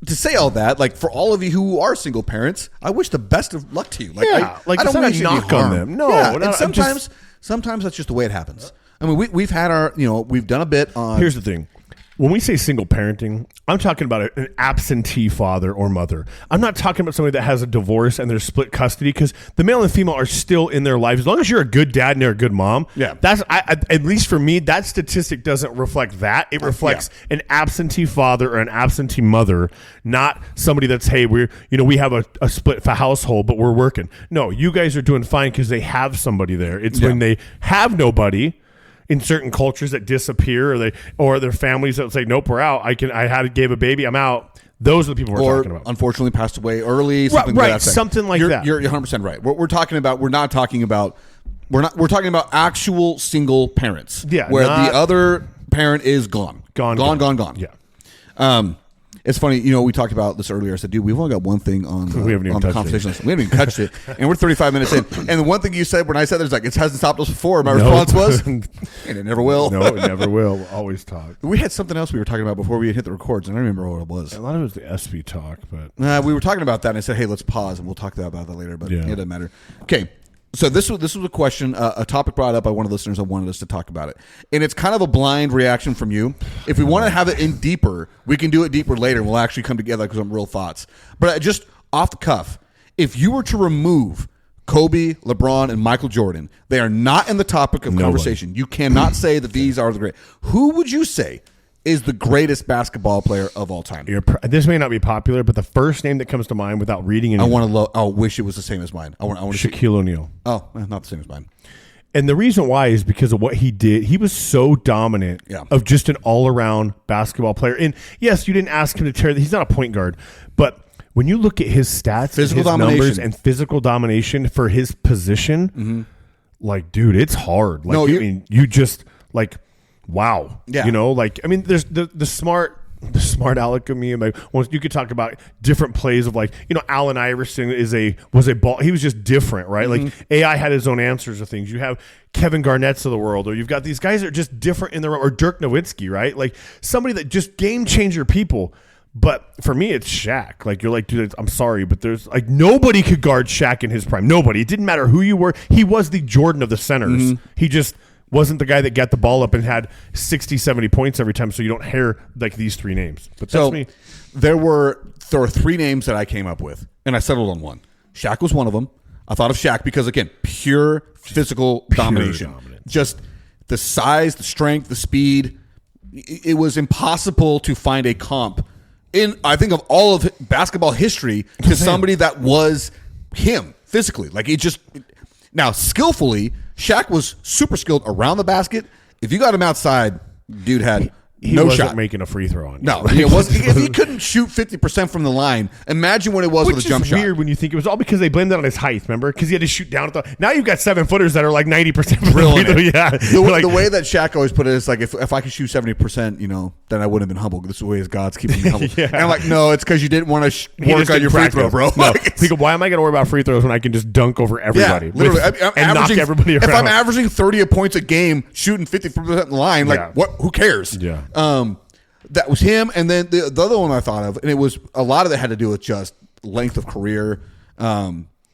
to say all that, like, for all of you who are single parents, I wish the best of luck to you. Like, Yeah, I it's don't not wish a you any knock on harm. them. No, Yeah, no, and I'm just- sometimes that's just the way it happens. I mean, we've had our, we've done a bit on. Here's the thing. When we say single parenting, I'm talking about an absentee father or mother. I'm not talking about somebody that has a divorce and they're split custody, because the male and female are still in their lives. As long as you're a good dad and they're a good mom, that's at least for me, that statistic doesn't reflect that. It reflects an absentee father or an absentee mother, not somebody that's, hey, we have a split household, but we're working. No, you guys are doing fine because they have somebody there. It's when they have nobody. in certain cultures that disappear, or their families that say, nope, we're out. Gave a baby, I'm out. Those are the people we're talking about. Unfortunately passed away early. Something right, something like that. You're 100% right. We're talking about. We're talking about actual single parents. Yeah, where the other parent is gone. Gone. Yeah. It's funny, we talked about this earlier. I said, dude, we've only got one thing on the conversation list. We haven't even touched it. And we're 35 minutes in. And the one thing you said when I said there's like, it hasn't stopped us before, my response was, and it never will. No, it never will. We'll always talk. We had something else we were talking about before we hit the records, and I don't remember what it was. A lot of it was the ESPY talk, but we were talking about that, and I said, hey, let's pause, and we'll talk about that later, but it doesn't matter. Okay. So this was a question, a topic brought up by one of the listeners that wanted us to talk about it. And it's kind of a blind reaction from you. If we want to have it in deeper, we can do it deeper later, and we'll actually come together with some real thoughts. But just off the cuff, if you were to remove Kobe, LeBron, and Michael Jordan, they are not in the topic of conversation. You cannot say that these are the great. Who would you say is the greatest basketball player of all time? This may not be popular, but the first name that comes to mind without reading anything. I wish it was the same as mine. I want Shaquille O'Neal. Oh, not the same as mine. And the reason why is because of what he did. He was so dominant of just an all-around basketball player. And yes, you didn't ask him to tear. He's not a point guard, but when you look at his stats, his numbers, and physical domination for his position, like, dude, it's hard. Like, you just like. Wow. Yeah. There's the smart aleck of me, and you could talk about different plays of Allen Iverson was a ball. He was just different, right? Like AI had his own answers of things. You have Kevin Garnett's of the world, or you've got these guys that are just different in their, or Dirk Nowitzki, right? Like somebody that just game changer people. But for me, it's Shaq. Like, you're like, dude, I'm sorry, but there's nobody could guard Shaq in his prime. Nobody. It didn't matter who you were. He was the Jordan of the centers. He just wasn't the guy that got the ball up and had 60, 70 points every time, so you don't hear these three names. But that's me. There were three names that I came up with, and I settled on one. Shaq was one of them. I thought of Shaq because, again, pure physical domination. Just the size, the strength, the speed. It was impossible to find a comp in, I think, of all of basketball history to somebody that was him physically. Now, skillfully, Shaq was super skilled around the basket. If you got him outside, dude had he no wasn't shot. making a free throw on you. No, if he couldn't shoot 50% from the line, imagine what it was with a jump shot. Which is weird when you think it was all because they blamed that on his height, remember? Because he had to shoot down at the. Now you've got 7-footers that are like 90% from the free throw. Yeah. The way that Shaq always put it is like, if I could shoot 70%, then I wouldn't have been humble. This is the way God's keeping me humble. And I'm like, no, it's because you didn't want to work on your free throw, bro. No. Why am I going to worry about free throws when I can just dunk over everybody? Yeah, literally. And knock everybody around. If I'm averaging 30 points a game, shooting 50% in the line, what? Who cares? Yeah. That was him, and then the other one I thought of, and it was a lot of it had to do with just length of career,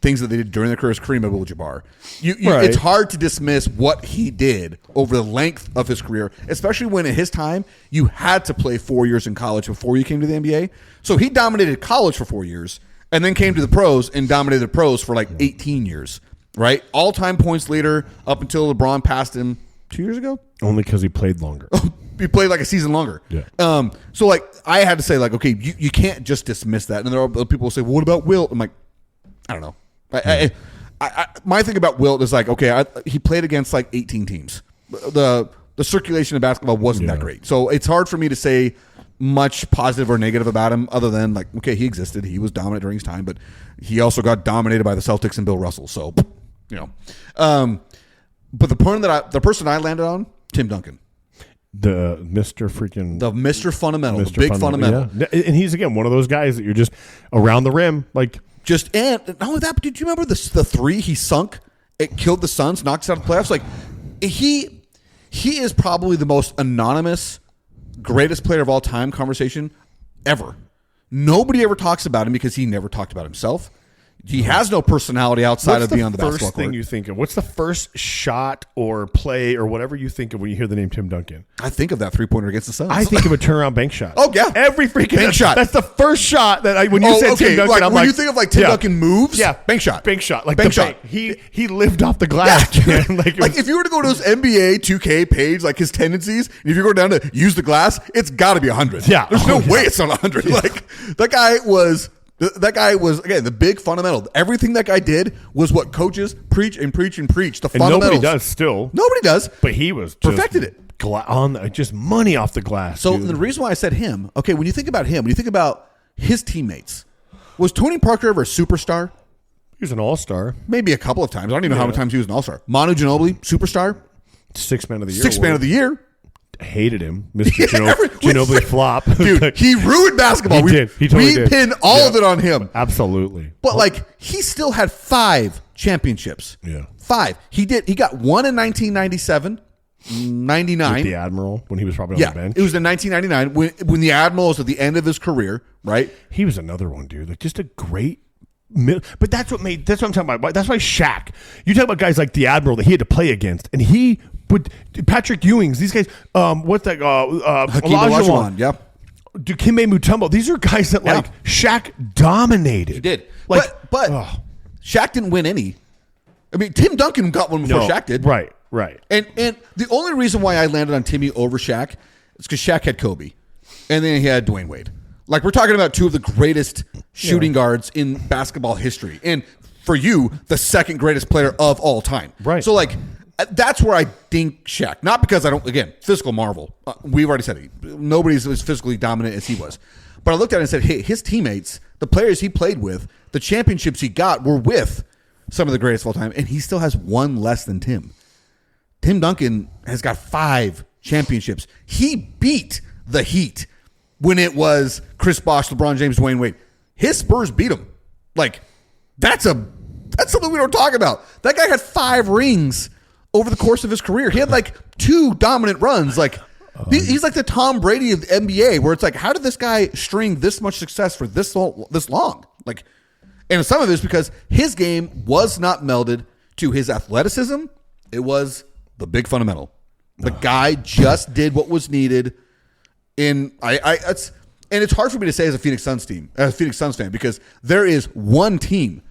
things that they did during their careers. Kareem Abdul-Jabbar. It's hard to dismiss what he did over the length of his career, especially when in his time you had to play 4 years in college before you came to the NBA. So he dominated college for 4 years, and then came to the pros and dominated the pros for 18 years. Right, all-time points leader up until LeBron passed him 2 years ago. Only because he played longer. He played a season longer. Yeah. So I had to say okay, you can't just dismiss that. And there are people who say, well, what about Wilt? I'm like, I don't know. My thing about Wilt is he played against 18 teams. The circulation of basketball wasn't that great. So it's hard for me to say much positive or negative about him other than okay, he existed. He was dominant during his time, but he also got dominated by the Celtics and Bill Russell. So, but the person I landed on, Tim Duncan. The Mr. Fundamental, the big fundamental. Yeah. And he's, again, one of those guys that you're just around the rim. And not only that, but did you remember the three he sunk? It killed the Suns, knocked us out of the playoffs. He is probably the most anonymous, greatest player of all time conversation ever. Nobody ever talks about him because he never talked about himself. He has no personality outside of being on the basketball court. What's the first thing you think of? What's the first shot or play or whatever you think of when you hear the name Tim Duncan? I think of that three-pointer against the Suns. I think of a turnaround bank shot. Oh, yeah. Every freaking bank shot. That's the first shot that when you said Tim Duncan, I'm when you think of Tim Duncan moves, bank shot. Bank shot. Bank shot. He lived off the glass. Yeah. If you were to go to his NBA 2K page, his tendencies, and if you go down to use the glass, it's got to be 100. Yeah. There's no way it's not 100. Yeah. That guy was That guy was, again, the big fundamental. Everything that guy did was what coaches preach and preach and preach. The fundamentals. Nobody does still. Nobody does. But he was perfected it. Just money off the glass. So dude. the reason why I said him, okay, when you think about him, when you think about his teammates, was Tony Parker ever a superstar? He was an all-star. Maybe a couple of times. I don't even know how many times he was an all-star. Manu Ginobili, superstar. 6 man of the year. 6 man of the year. Hated him, Mr. Ginobili flop. Dude, he ruined basketball. He did. He totally did. We pinned all of it on him. Absolutely. But he still had 5 championships. Yeah. 5. He got one in 1997, 99. With the Admiral, when he was probably on the bench. It was in 1999 when the Admiral was at the end of his career, right? He was another one, dude. Like, just a great... But that's what I'm talking about. That's why Shaq. You talk about guys like the Admiral that he had to play against, and he would Patrick Ewings. These guys. What's that? Hakeem Olajuwon. Yep. Dikembe Mutombo. These are guys that Shaq dominated. He did. But Shaq didn't win any. I mean, Tim Duncan got one before Shaq did. Right. And the only reason why I landed on Timmy over Shaq is because Shaq had Kobe, and then he had Dwayne Wade. Like, we're talking about 2 of the greatest shooting guards in basketball history. And for you, the second greatest player of all time. Right. So, that's where I think Shaq. Not because I don't, again, physical marvel. We've already said it. Nobody's as physically dominant as he was. But I looked at it and said, hey, his teammates, the players he played with, the championships he got were with some of the greatest of all time. And he still has 1 less than Tim. Tim Duncan has got 5 championships. He beat the Heat when it was Chris Bosh, LeBron James, Dwayne Wade. His Spurs beat him. That's something we don't talk about. That guy had 5 rings over the course of his career. He had 2 dominant runs. He's like the Tom Brady of the NBA, where it's how did this guy string this much success for this long? And some of it is because his game was not melded to his athleticism. It was the big fundamental. The guy just did what was needed. And it's hard for me to say as a Phoenix Suns fan, because there is one team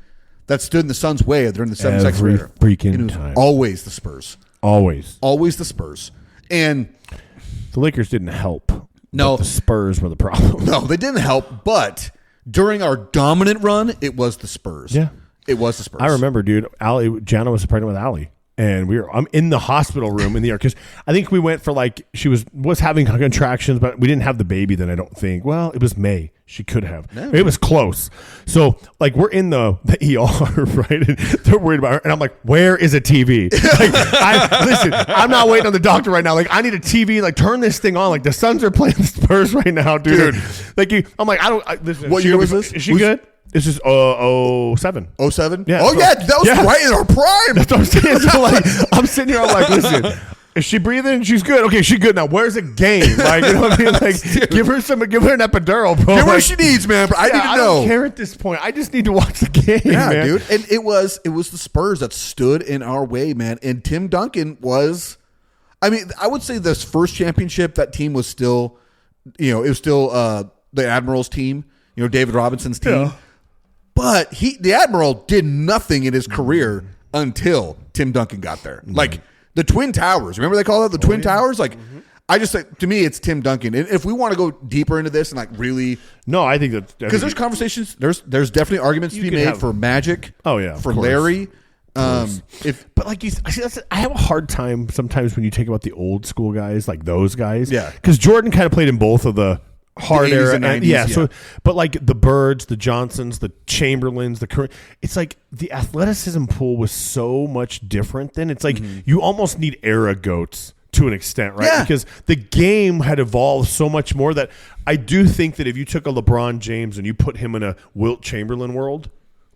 that stood in the Suns' way during the 7 seconds era. Freaking time. Always the Spurs. Always the Spurs. And the Lakers didn't help. No, the Spurs were the problem. No, they didn't help. But during our dominant run, it was the Spurs. Yeah, it was the Spurs. I remember, dude. Jana was pregnant with Allie. And I'm in the hospital room in the ER because I think we went for she was having contractions, but we didn't have the baby then. I don't think. Well, it was May. She could have. No. It was close. So we're in the ER, right? And they're worried about her, and I'm like, where is a TV? Listen, I'm not waiting on the doctor right now. I need a TV. Turn this thing on. The Suns are playing the Spurs right now, dude. I'm like, listen. What year was this? Is she good? This is 07. 07? Yeah. Oh, yeah. That was right in our prime. That's what I'm saying. So, I'm sitting here, I'm listen, is she breathing? She's good. Okay, she's good now. Where's the game? You know what I mean? Give her an epidural, bro. Give her what she needs, man. But I need to know. I don't care at this point. I just need to watch the game, man. Dude. And it was the Spurs that stood in our way, man. And Tim Duncan was, I would say this first championship, that team was still, it was still the Admirals team, David Robinson's team. Yeah. But the Admiral did nothing in his career until Tim Duncan got there. The Twin Towers. Remember they call that the Twin Towers? I just to me, it's Tim Duncan. And if we want to go deeper into this and really, no, I think that because there's conversations. There's definitely arguments to be made for Magic. Oh yeah, for Larry. I have a hard time sometimes when you take about the old school guys, those guys. Yeah, because Jordan kind of played in both of the hard era and 90s, so but the Birds, the Johnsons, the Chamberlains, the current, it's the athleticism pool was so much different then. It's you almost need era goats to an extent, right? Yeah. Because the game had evolved so much more that I do think that if you took a LeBron James and you put him in a Wilt Chamberlain world,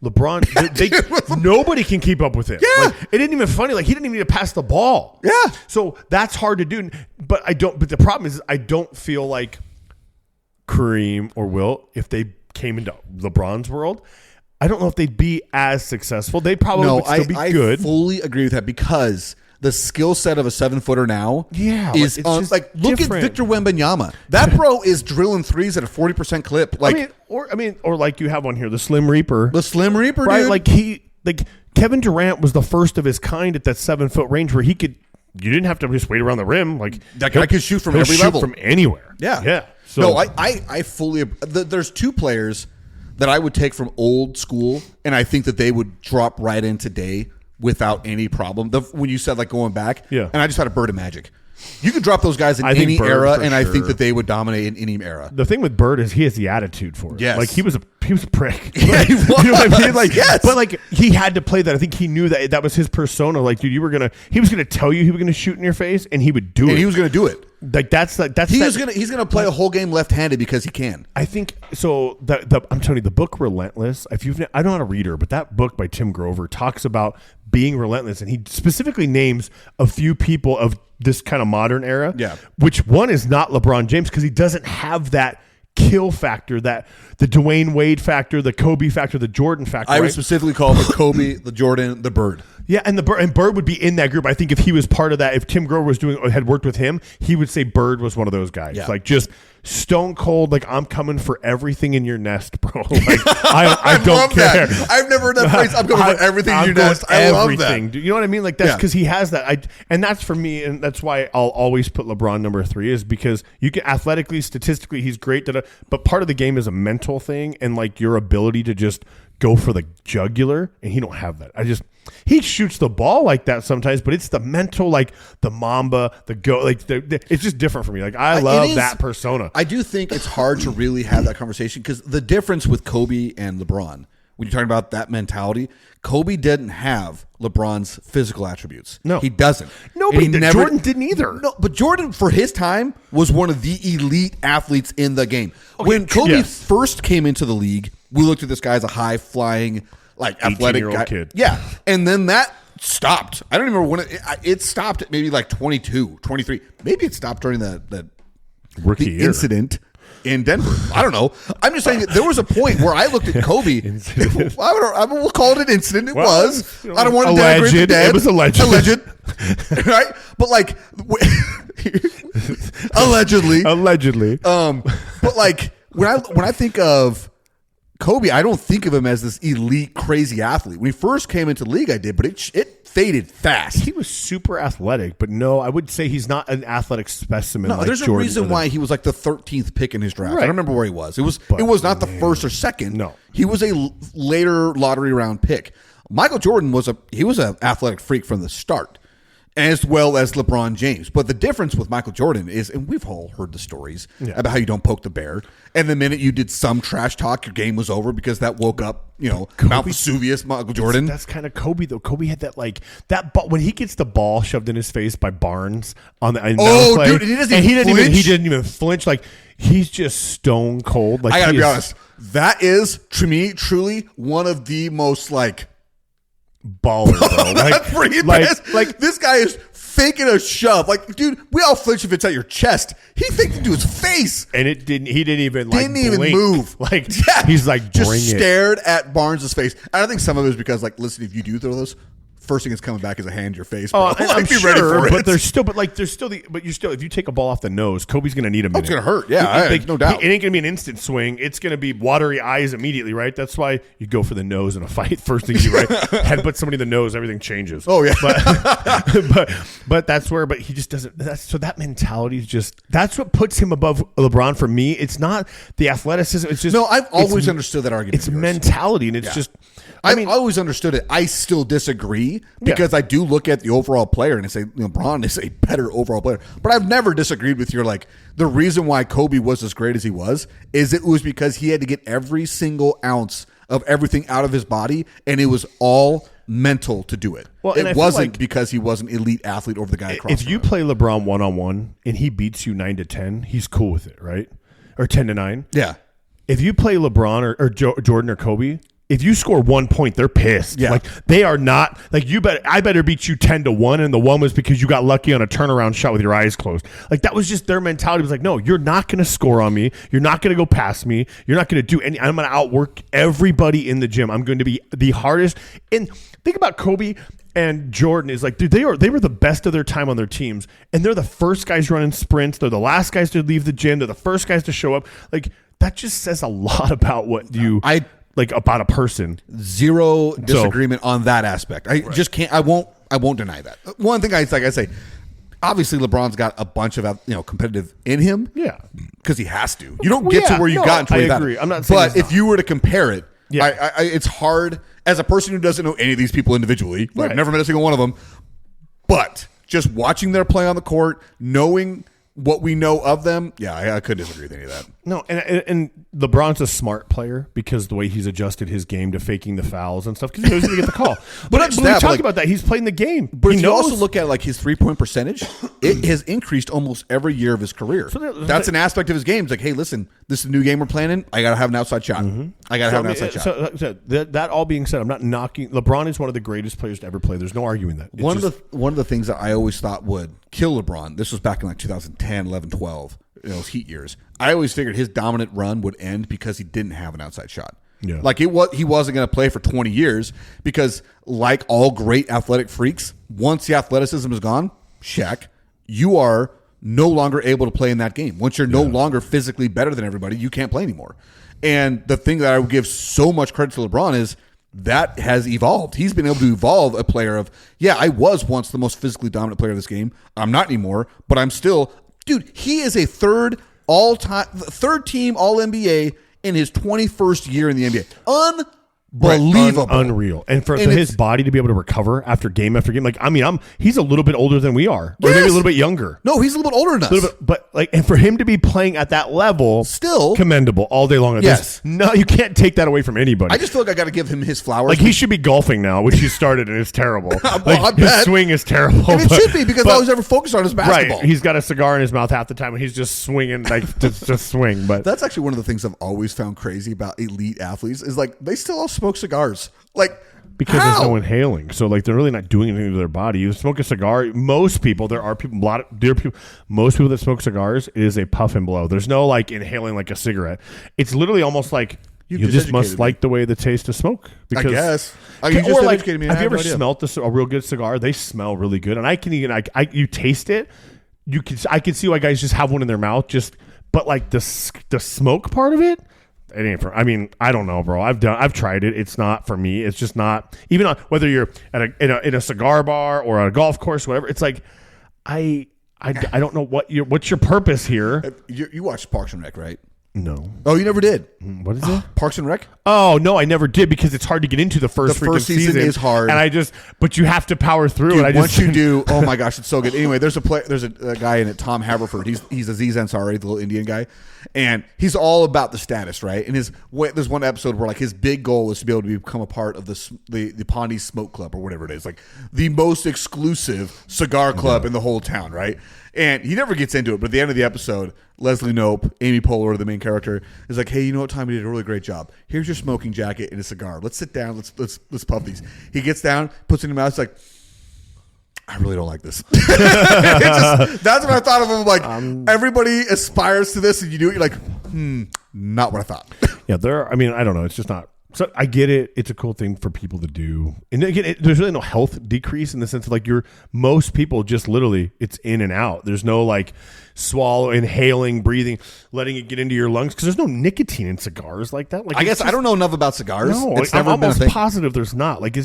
LeBron, nobody can keep up with him. Yeah. It isn't even funny. He didn't even need to pass the ball. Yeah. So that's hard to do. But the problem is I don't feel like Kareem or Wilt, if they came into LeBron's world, I don't know if they'd be as successful. They'd probably still be good. I fully agree with that because the skill set of a 7-footer now is look at Victor Wembanyama. That bro is drilling threes at a 40% clip. Or you have on here, the Slim Reaper. The Slim Reaper, right? Dude. Kevin Durant was the first of his kind at that 7-foot range where you didn't have to just wait around the rim. That guy could shoot from every level. From anywhere. Yeah. Yeah. So, no, I fully. There's 2 players that I would take from old school, and I think that they would drop right in today without any problem. When you said like going back, and I just had a Bird of Magic. You could drop those guys in any era, and I think that they would dominate in any era. The thing with Bird is he has the attitude for it. Yes. Like he was a prick. Yeah, he was. You know what I mean? Like, yes. But like he had to play that. I think he knew that was his persona. Like, dude, he was gonna tell you he was gonna shoot in your face, and he would do it. And he was gonna do it. Like that's he's gonna play a whole game left-handed because he can. I think so. I'm telling you, the book Relentless. I'm not a reader, but that book by Tim Grover talks about being relentless, and he specifically names a few people of this kind of modern era. Yeah, which one is not LeBron James because he doesn't have that kill factor, that the Dwayne Wade factor, the Kobe factor, the Jordan factor. I would specifically call the Kobe, the Jordan, the Bird. Yeah, and Bird would be in that group. I think if he was part of that, if Tim Grover had worked with him, he would say Bird was one of those guys. Yeah. Like just stone cold, like I'm coming for everything in your nest, bro. Like I don't care. That. I've never heard that phrase. I'm coming for everything in your nest. I love that. You know what I mean? Like that's because he has that. And that's for me, and that's why I'll always put LeBron number 3 is because you can athletically, statistically, he's great. But part of the game is a mental thing and like your ability to just go for the jugular, and he don't have that. He shoots the ball like that sometimes, but it's the mental, like the Mamba, the go, like it's just different for me. Like I love that persona. I do think it's hard to really have that conversation because the difference with Kobe and LeBron, when you're talking about that mentality, Kobe didn't have LeBron's physical attributes. No, he doesn't. Jordan didn't either. No, but Jordan for his time was one of the elite athletes in the game. Okay, when Kobe first came into the league, we looked at this guy as a high flying, like athletic guy. Kid. Yeah. And then that stopped. I don't even remember when it stopped at maybe like 22, 23. Maybe it stopped during that rookie year incident in Denver. I don't know. I'm just saying that there was a point where I looked at Kobe. We'll call it an incident. It was. I don't want to denigrate the dead. It was alleged. Right? But like allegedly. But like when I think of Kobe, I don't think of him as this elite, crazy athlete. When he first came into the league, I did, but it faded fast. He was super athletic, but no, I would say he's not an athletic specimen. No, like there's Jordan a reason why he was like the 13th pick in his draft. Right. I don't remember where he was. It was not the first or second. No, he was a later lottery round pick. Michael Jordan was an athletic freak from the start, as well as LeBron James. But the difference with Michael Jordan is, and we've all heard the stories about how you don't poke the bear. And the minute you did some trash talk, your game was over because that woke up, Mount Vesuvius, Michael Jordan. That's kind of Kobe, though. Kobe had that, like, when he gets the ball shoved in his face by Barnes on the play, dude, he didn't even flinch. Like, he's just stone cold. Like, I gotta be honest. That is, to me, truly one of the most, like, baller, bro. Like this guy is faking a shove. Like, dude, we all flinch if it's at your chest. He faked it to his face, and he didn't even blink. Move. Like, he's like just stared at Barnes' face. And I think some of it is because, like, listen, if you do throw those, first thing that's coming back is a hand to your face. Bro. I'm sure, ready for it. But if you take a ball off the nose, Kobe's going to need a minute. It's going to hurt. Yeah, no doubt. It ain't going to be an instant swing. It's going to be watery eyes immediately, right? That's why you go for the nose in a fight. First thing you do, right? Headbutt somebody in the nose, everything changes. Oh yeah. But that's where. But he just doesn't. So that mentality is just. That's what puts him above LeBron for me. It's not the athleticism. It's just. No, I've always understood that argument. It's mentality, and it's just. I've always understood it. I still disagree because I do look at the overall player and I say LeBron is a better overall player. But I've never disagreed with your, like, the reason why Kobe was as great as he was is it was because he had to get every single ounce of everything out of his body, and it was all mental to do it. Well, it wasn't because he was an elite athlete over the guy across. If you play LeBron 1-on-1 and he beats you 9-10, he's cool with it, right? Or 10-9. Yeah. If you play LeBron or Jordan or Kobe, if you score 1 point, they're pissed. Yeah. Like, they are not like I better beat you 10-1, and the one was because you got lucky on a turnaround shot with your eyes closed. Like, that was just their mentality. It was like, no, you're not going to score on me. You're not going to go past me. You're not going to do any. I'm going to outwork everybody in the gym. I'm going to be the hardest. And think about Kobe and Jordan is like, dude, they were the best of their time on their teams, and they're the first guys running sprints. They're the last guys to leave the gym. They're the first guys to show up. Like, that just says a lot about what you. Like, about a person. Zero disagreement on that aspect. I just can't. I won't deny that. One thing I say, obviously LeBron's got a bunch of competitive in him. Yeah, because he has to. You don't get to where you got until I you agree. I'm not but saying if you were to compare it, yeah. it's hard as a person who doesn't know any of these people individually. Like, I've never met a single one of them, but just watching their play on the court, knowing what we know of them, I couldn't disagree with any of that. No, and LeBron's a smart player because the way he's adjusted his game to faking the fouls and stuff because he knows going to get the call. But we talked about that. He's playing the game. But if you also look at like his 3-point percentage, it has increased almost every year of his career. So that's an aspect of his game. It's like, hey, listen, this is a new game we're playing in. I got to have an outside shot. I got to have an outside shot. So that all being said, I'm not knocking. LeBron is one of the greatest players to ever play. There's no arguing that. One of the things that I always thought would kill LeBron, this was back in like 2010, 11, 12, those Heat years. I always figured his dominant run would end because he didn't have an outside shot. Yeah. Like he wasn't going to play for 20 years because, like all great athletic freaks, once the athleticism is gone, Shaq, you are no longer able to play in that game. Once you're no longer physically better than everybody, you can't play anymore. And the thing that I would give so much credit to LeBron is that has evolved. He's been able to evolve a player of, I was once the most physically dominant player of this game. I'm not anymore, but I'm still, dude, he is a third team All-NBA in his 21st year in the NBA. Unbelievable. Unreal. And for his body to be able to recover after game, like, I mean, he's a little bit older than we are, or maybe a little bit younger. No, he's a little bit older than us. But and for him to be playing at that level, still commendable all day long. Yes. No, you can't take that away from anybody. I just feel like I got to give him his flowers. Like he should be golfing now, which he started and it's terrible. Well, his swing is terrible. And it should be because all he's ever focused on is basketball. Right. He's got a cigar in his mouth half the time and he's just swinging, like just swing. But that's actually one of the things I've always found crazy about elite athletes is like they still all smoke cigars. Like, because there's no inhaling, so like they're really not doing anything to their body. You smoke a cigar. Most people, most people that smoke cigars, it is a puff and blow. There's no like inhaling like a cigarette. It's literally almost like you just must like the way the taste of smoke. Because, I guess. You just educated me. Have you ever smelt a real good cigar? They smell really good, and I can even you taste it. I can see why guys just have one in their mouth. But like the smoke part of it. It ain't for. I mean, I don't know, bro. I've tried it. It's not for me. It's just not. Even on, whether you're in a cigar bar or a golf course, whatever. It's like, I don't know what's your purpose here. You watched Parks and Rec, right? No. Oh, you never did. What is it? Parks and Rec? Oh no, I never did because it's hard to get into the first season is hard, and but you have to power through. Dude, and once you do, oh my gosh, it's so good. Anyway, there's a guy in it, Tom Haverford. He's Aziz Ansari, the little Indian guy, and he's all about the status, right? And there's one episode where like his big goal is to be able to become a part of the Pawnee Smoke Club or whatever it is, like the most exclusive cigar club in the whole town, right? And he never gets into it, but at the end of the episode, Leslie Knope, Amy Poehler, the main character, is like, "Hey, you know what, Tom? You did a really great job. Here's your smoking jacket and a cigar. Let's sit down. Let's puff these." He gets down, puts it in his mouth. It's like, I really don't like this. That's what I thought of him. Like everybody aspires to this, and you do it. You're like, not what I thought. Yeah, I mean, I don't know. It's just not. So I get it. It's a cool thing for people to do. And again, there's really no health decrease in the sense of like most people just literally it's in and out. There's no like swallow, inhaling, breathing, letting it get into your lungs because there's no nicotine in cigars like that. Like I guess I don't know enough about cigars. No, it's I'm never been a almost thing. positive there's not. Like,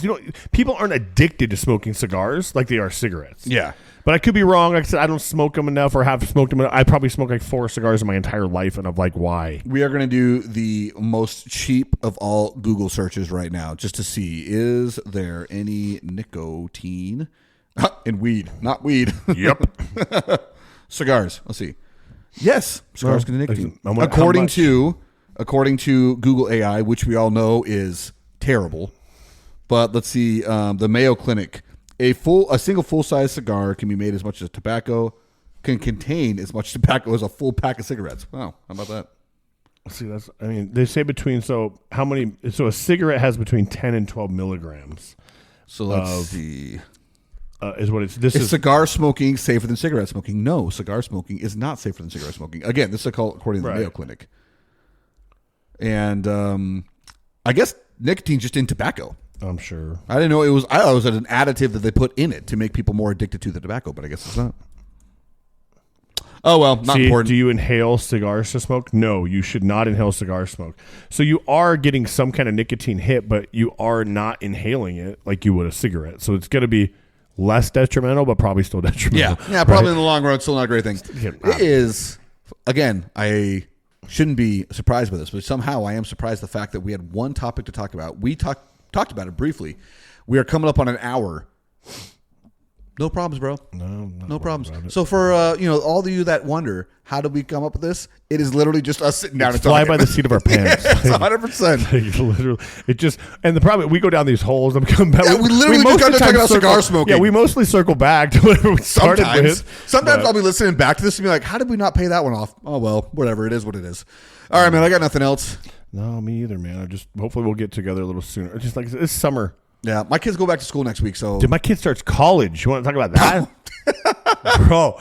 people aren't addicted to smoking cigars like they are cigarettes. Yeah. But I could be wrong. Like I said, I don't smoke them enough or have smoked them enough. I probably smoked like 4 cigars in my entire life, and I'm like, why? We are going to do the most cheap of all Google searches right now just to see, is there any nicotine in weed? Not weed. Yep. Cigars. Let's see. Yes, cigars contain nicotine. According to Google AI, which we all know is terrible. But let's see. The Mayo Clinic. A single full-size cigar can be made as much as can contain as much tobacco as a full pack of cigarettes. Wow, how about that? See, they say so a cigarette has between 10 and 12 milligrams. So let's see. Is what it's. Is cigar smoking safer than cigarette smoking? No, cigar smoking is not safer than cigarette smoking. Again, this is according to the Mayo Clinic. And I guess nicotine's just in tobacco. I'm sure. I didn't know it was. I thought it was an additive that they put in it to make people more addicted to the tobacco, but I guess it's not. Oh well, not important. Do you inhale cigars to smoke? No, you should not inhale cigar smoke. So you are getting some kind of nicotine hit, but you are not inhaling it like you would a cigarette. So it's going to be less detrimental, but probably still detrimental. Yeah, probably in the long run, still not a great thing. It is, again, I shouldn't be surprised by this, but somehow I am surprised the fact that we had one topic to talk about. We talked about it briefly. We are coming up on an hour. No problems, bro. No problems. So for all of you that wonder, how did we come up with this? It is literally just us sitting down and fly talking. by the seat of our pants. It's 100%. Literally, it just, and the problem, we go down these holes and come back. Yeah, we literally just got to talk about cigar smoking. Yeah, we mostly circle back to whatever we started with. Sometimes I'll be listening back to this and be like, how did we not pay that one off? Oh, well, whatever. It is what it is. All right, man, I got nothing else. No, me either, man. Hopefully we'll get together a little sooner. Just like this summer. Yeah, my kids go back to school next week, so. Dude, my kid starts college. You want to talk about that? Bro,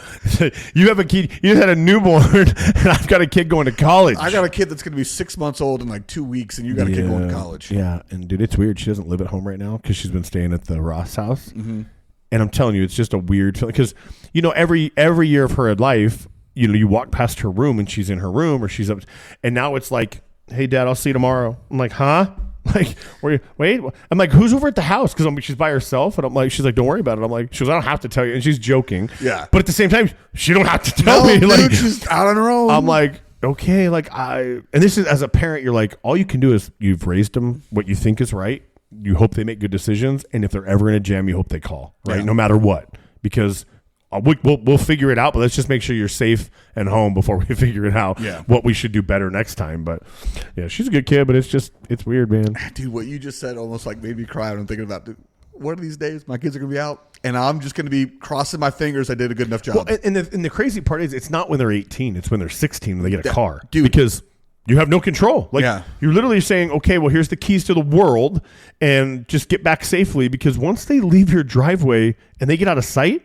you have a kid. You just had a newborn, and I've got a kid going to college. I got a kid that's going to be 6 months old in like 2 weeks, and you got a kid going to college. Yeah, and dude, it's weird. She doesn't live at home right now because she's been staying at the Ross house. Mm-hmm. And I'm telling you, it's just a weird feeling because every year of her life, you walk past her room and she's in her room or she's up, and now it's like, hey, Dad, I'll see you tomorrow. I'm like, huh? Like, wait. I'm like, who's over at the house? Because she's by herself, and I'm like, she's like, don't worry about it. I'm like, she goes, I don't have to tell you, and she's joking. Yeah, but at the same time, she don't have to tell me. Dude, like, she's out on her own. I'm like, okay, and this is as a parent, you're like, all you can do is you've raised them what you think is right. You hope they make good decisions, and if they're ever in a jam, you hope they call, right, no matter what, because. We'll figure it out, but let's just make sure you're safe and home before we figure it out. Yeah. What we should do better next time. But yeah, she's a good kid, but it's weird, man. Dude, what you just said almost like made me cry when I'm thinking about, dude, one of these days my kids are gonna be out, and I'm just gonna be crossing my fingers I did a good enough job. Well, and the crazy part is, it's not when they're 18; it's when they're 16 when they get a car, dude. Because you have no control. Like you're literally saying, okay, well, here's the keys to the world, and just get back safely. Because once they leave your driveway and they get out of sight.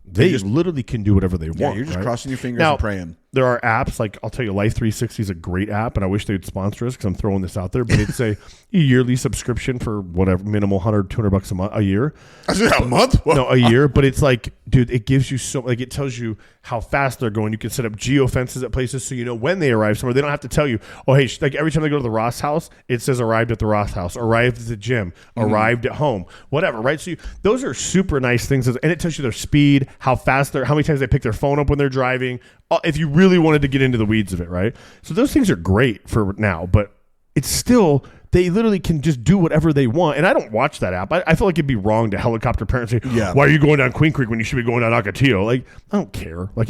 They just literally can do whatever they want. You're just crossing your fingers now, and praying. There are apps, like I'll tell you, Life 360 is a great app, and I wish they would sponsor us because I'm throwing this out there. But it's a yearly subscription for whatever, minimal $100-$200 a year. A month? No, a year. But it's like, dude, it gives you it tells you how fast they're going. You can set up geofences at places so you know when they arrive somewhere. They don't have to tell you, oh, hey, like every time they go to the Ross house, it says arrived at the Ross house, arrived at the gym, arrived at home, whatever, right? So those are super nice things. And it tells you their speed, how fast how many times they pick their phone up when they're driving. If you really wanted to get into the weeds of it, right? So those things are great for now, but it's still, they literally can just do whatever they want. And I don't watch that app. I feel like it'd be wrong to helicopter parents say, why are you going down Queen Creek when you should be going down Ocotillo? Like, I don't care. Like,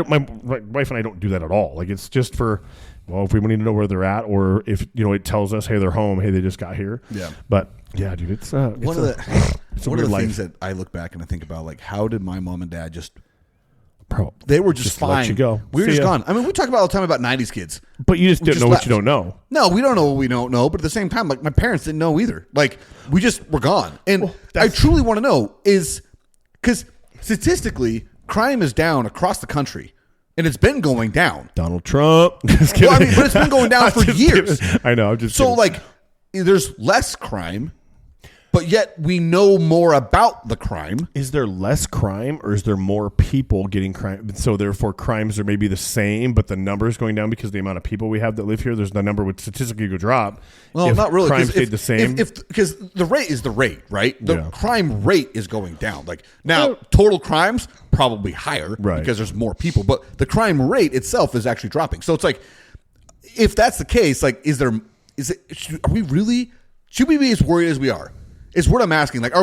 my wife and I don't do that at all. Like, it's just for, well, if we need to know where they're at, or if, it tells us, hey, they're home. Hey, they just got here. Yeah. But yeah, dude, it's one of the things that I look back and I think about, like, how did my mom and dad just, bro, they were just fine. Let you go. We were just gone. I mean, we talk about all the time about 90s kids. But you just didn't know what you don't know. No, we don't know what we don't know. But at the same time, like, my parents didn't know either. Like, we just were gone. And I truly want to know is, because statistically, crime is down across the country. And it's been going down. Donald Trump. Just kidding. Well, I mean, but it's been going down for years. Kidding. I know. I'm just so, kidding. Like, there's less crime. But yet we know more about the crime. Is there less crime, or is there more people getting crime? So therefore crimes are maybe the same, but the number is going down because the amount of people we have that live here, the number would statistically go drop. Well, not really. Crime stayed the same. Because the rate is the rate, right? The crime rate is going down. Like now, total crimes probably higher because there's more people, but the crime rate itself is actually dropping. So it's like, if that's the case, like, should we be as worried as we are? Is what I'm asking. Like,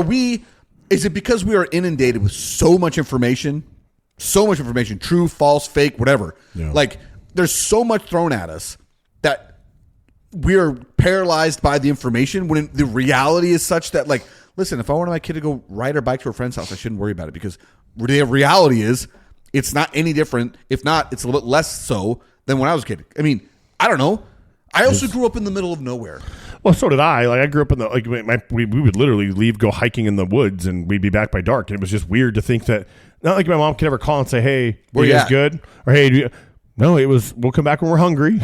is it because we are inundated with so much information, true, false, fake, whatever. Yeah. Like, there's so much thrown at us that we are paralyzed by the information when the reality is such that, like, listen, if I wanted my kid to go ride her bike to her friend's house, I shouldn't worry about it because the reality is it's not any different. If not, it's a little bit less so than when I was a kid. I mean, I don't know. I also grew up in the middle of nowhere. Well, so did I. Like, I grew up in we would literally leave, go hiking in the woods, and we'd be back by dark. And it was just weird to think that, not like my mom could ever call and say, hey, were you guys good? Or, hey, No, it was. We'll come back when we're hungry,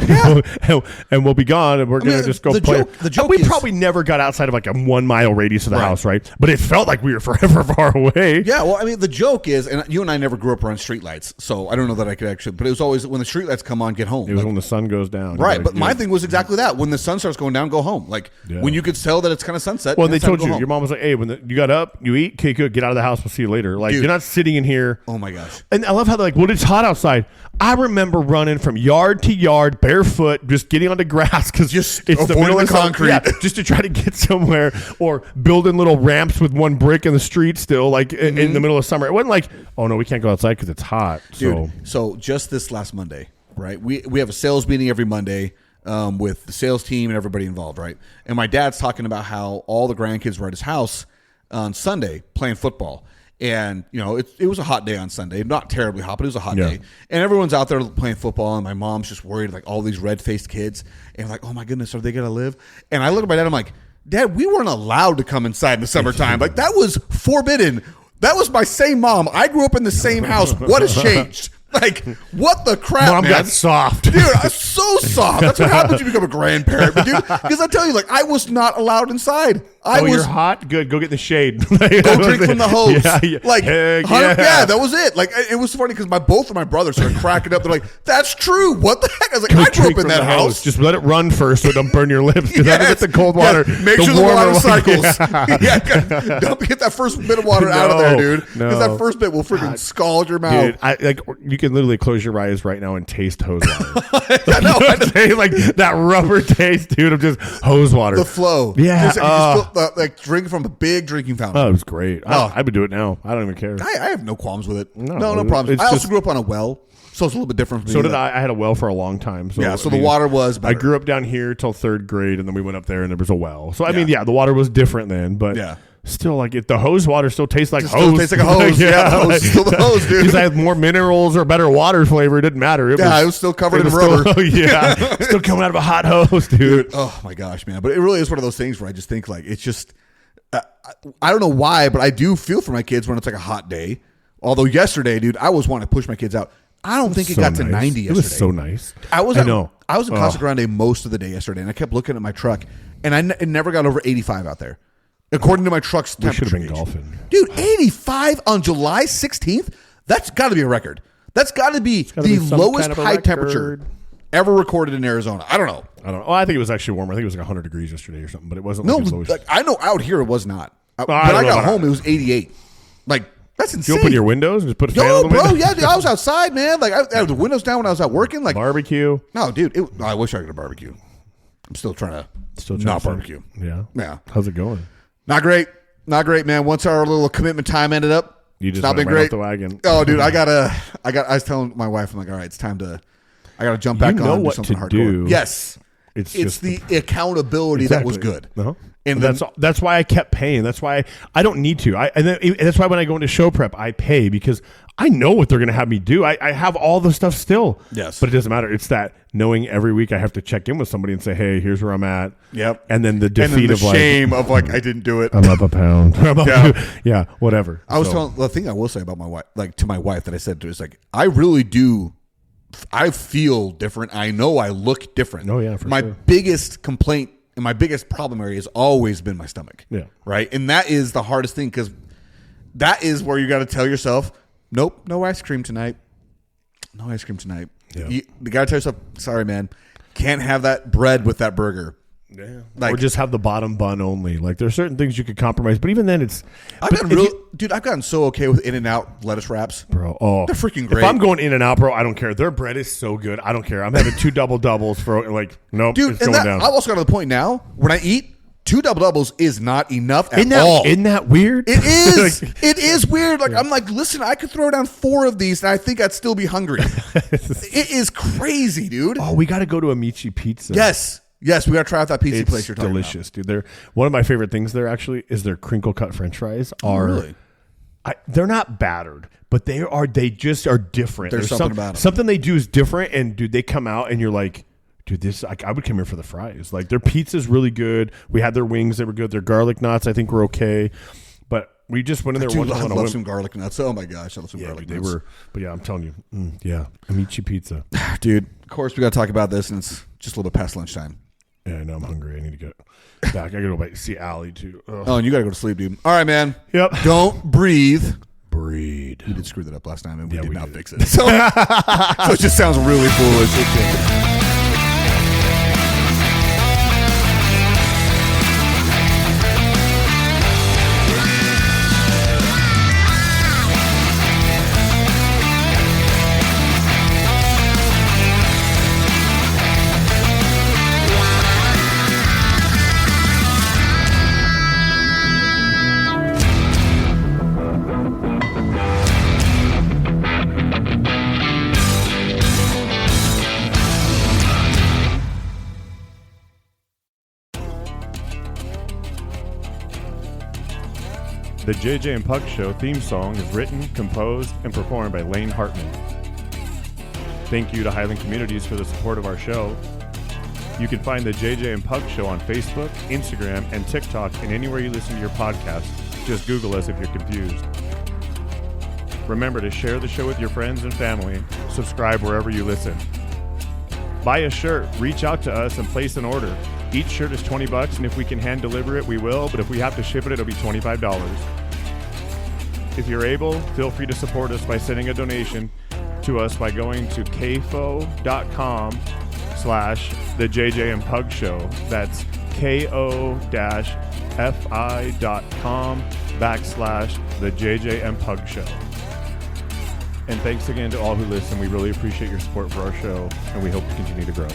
and we'll be gone, and we're gonna just go play. The joke we is, probably never got outside of like a 1 mile radius of the house, right? But it felt like we were forever far away. Yeah, well, I mean, the joke is, and you and I never grew up around streetlights, so I don't know that I could actually. But it was always when the streetlights come on, get home. It was when the sun goes down, right? But my thing was exactly that. When the sun starts going down, go home. Like when you could tell that it's kind of sunset. Well, they told you. Your mom was like, "Hey, when you got up, you eat, okay, good, get out of the house. We'll see you later." Like you're not sitting in here. Oh my gosh! And I love how they're like, "Well, it's hot outside." I remember running from yard to yard barefoot, just getting onto grass because it's the middle of concrete, just to try to get somewhere, or building little ramps with one brick in the street still, like in the middle of summer. It wasn't like, oh no, we can't go outside because it's hot. Dude, so just this last Monday, right? We have a sales meeting every Monday with the sales team and everybody involved, right? And my dad's talking about how all the grandkids were at his house on Sunday playing football. And, you know, it was a hot day on Sunday. Not terribly hot, but it was a hot day. And everyone's out there playing football, and my mom's just worried, like, all these red-faced kids. And like, oh, my goodness, are they going to live? And I look at my dad, I'm like, Dad, we weren't allowed to come inside in the summertime. Like, that was forbidden. That was my same mom. I grew up in the same house. What has changed? Like, what the crap, Mom man? got soft. Dude, I'm so soft. That's what happens when you become a grandparent. But dude, because I tell you, like, I was not allowed inside. You're hot? Good. Go get in the shade. Go drink from the hose. Like, yeah, that was it. Like, it was funny because both of my brothers started cracking up. They're like, that's true. What the heck? I was like, I grew up in that house. Just let it run first so it don't burn your lips. Because I get the cold water. Make sure the water cycles. Don't get that first bit of water out of there, dude. Because that first bit will freaking scald your mouth. Dude, you can literally close your eyes right now and taste hose water. I know. Like that rubber taste, dude, of just hose water. The flow. Yeah. Like drinking from a big drinking fountain. Oh, it was great. I would do it now. I don't even care. I have no qualms with it. No it's problems. I also grew up on a well, so it's a little bit different from me. So did I. I had a well for a long time. So, so the water was better. I grew up down here till 3rd grade, and then we went up there, and there was a well. So, I mean, the water was different then, but still, like, the hose water still tastes like hose. Still tastes like a hose. The hose is still the hose, dude. Because I had more minerals or better water flavor. It didn't matter. It was still covered in rubber. Still coming out of a hot hose, dude. Oh, my gosh, man. But it really is one of those things where I just think, like, it's just... I don't know why, but I do feel for my kids when it's like a hot day. Although yesterday, dude, I was wanting to push my kids out. I don't think it got to 90 yesterday. It was so nice. I was in Casa Grande most of the day yesterday, and I kept looking at my truck, and it never got over 85 out there. According to my truck's temperature. We should have been golfing. Dude, 85 on July 16th? That's got to be a record. That's got to be the lowest high temperature ever recorded in Arizona. I don't know. Oh, I think it was actually warmer. I think it was like 100 degrees yesterday or something, but it wasn't. I know out here it was not. When I got home, it was 88. Like, that's insane. You open your windows and just put a fan on the window? Yeah, dude, I was outside, man. Like, I had the windows down when I was out working. Like barbecue. No, dude. I wish I could have barbecue. I'm still trying to not barbecue. Yeah. How's it going? Not great, man. Once our little commitment time ended up, you just not been right great. Off the wagon. Oh, dude, I was telling my wife, I'm like, all right, it's time to. I got to jump back on and do something hardcore. Yes. It's the accountability that was good. Uh-huh. And that's why I kept paying. That's why I don't need to. That's why when I go into show prep, I pay because I know what they're going to have me do. I have all the stuff still. Yes. But it doesn't matter. It's that knowing every week I have to check in with somebody and say, hey, here's where I'm at. Yep. And then the defeat of shame of like, I didn't do it. I'm up a pound. Yeah, whatever. I was telling the thing I will say about my wife, like to my wife that I said to her is like, I really do. I feel different. I know I look different. Oh, yeah, for my sure. biggest complaint and my biggest problem area has always been my stomach. Yeah. Right? And that is the hardest thing because that is where you got to tell yourself, nope, no ice cream tonight. No ice cream tonight. Yeah. You got to tell yourself, sorry, man, can't have that bread with that burger. Yeah. Like, or just have the bottom bun only. Like there's certain things you could compromise, but even then I've gotten so okay with In-N-Out lettuce wraps. Bro, oh. They're freaking great. If I'm going In-N-Out, bro, I don't care. Their bread is so good. I don't care. I'm having 2 double-doubles for like, nope, dude, it's going down. I've also got to the point now, when I eat, 2 double-doubles is not enough at all. Isn't that weird? It is. It is weird. Like, I'm like, listen, I could throw down 4 of these and I think I'd still be hungry. It is crazy, dude. Oh, we got to go to Amici Pizza. Yes, we got to try out that pizza place you're talking delicious, dude. They're one of my favorite things there actually is their crinkle cut French fries are. Really? They're not battered, but they just are different. There's something about them. Something they do is different, and dude, they come out and you're like, dude, this I would come here for the fries. Like their pizza's really good. We had their wings; they were good. Their garlic knots, I think, were okay. But We just went in there Dude, one I time. love some garlic nuts. Oh my gosh, I love some Yeah, garlic they nuts. were. But yeah, I'm telling you. Yeah, Amici pizza. Dude, of course we got to talk about this, and it's just a little bit past lunchtime. Yeah, I know. I'm hungry. I need to get back. I got to go back see Allie too. Ugh. Oh, and you got to go to sleep, dude. All right, man. Yep. Don't breathe. Breed. We did screw that up last time, and we Yeah, did we not did. fix it. So it just sounds really foolish. The JJ and Puck Show theme song is written, composed, and performed by Lane Hartman. Thank you to Highland Communities for the support of our show. You can find the JJ and Puck Show on Facebook, Instagram, and TikTok, and anywhere you listen to your podcast. Just Google us if you're confused. Remember to share the show with your friends and family. Subscribe wherever you listen. Buy a shirt, reach out to us, and place an order. Each shirt is $20, and if we can hand deliver it, we will, but if we have to ship it, it'll be $25. If you're able, feel free to support us by sending a donation to us by going to kfo.com/the JJ and Pug Show. That's ko-fi.com/the JJ and Pug Show. And thanks again to all who listen. We really appreciate your support for our show, and we hope to continue to grow.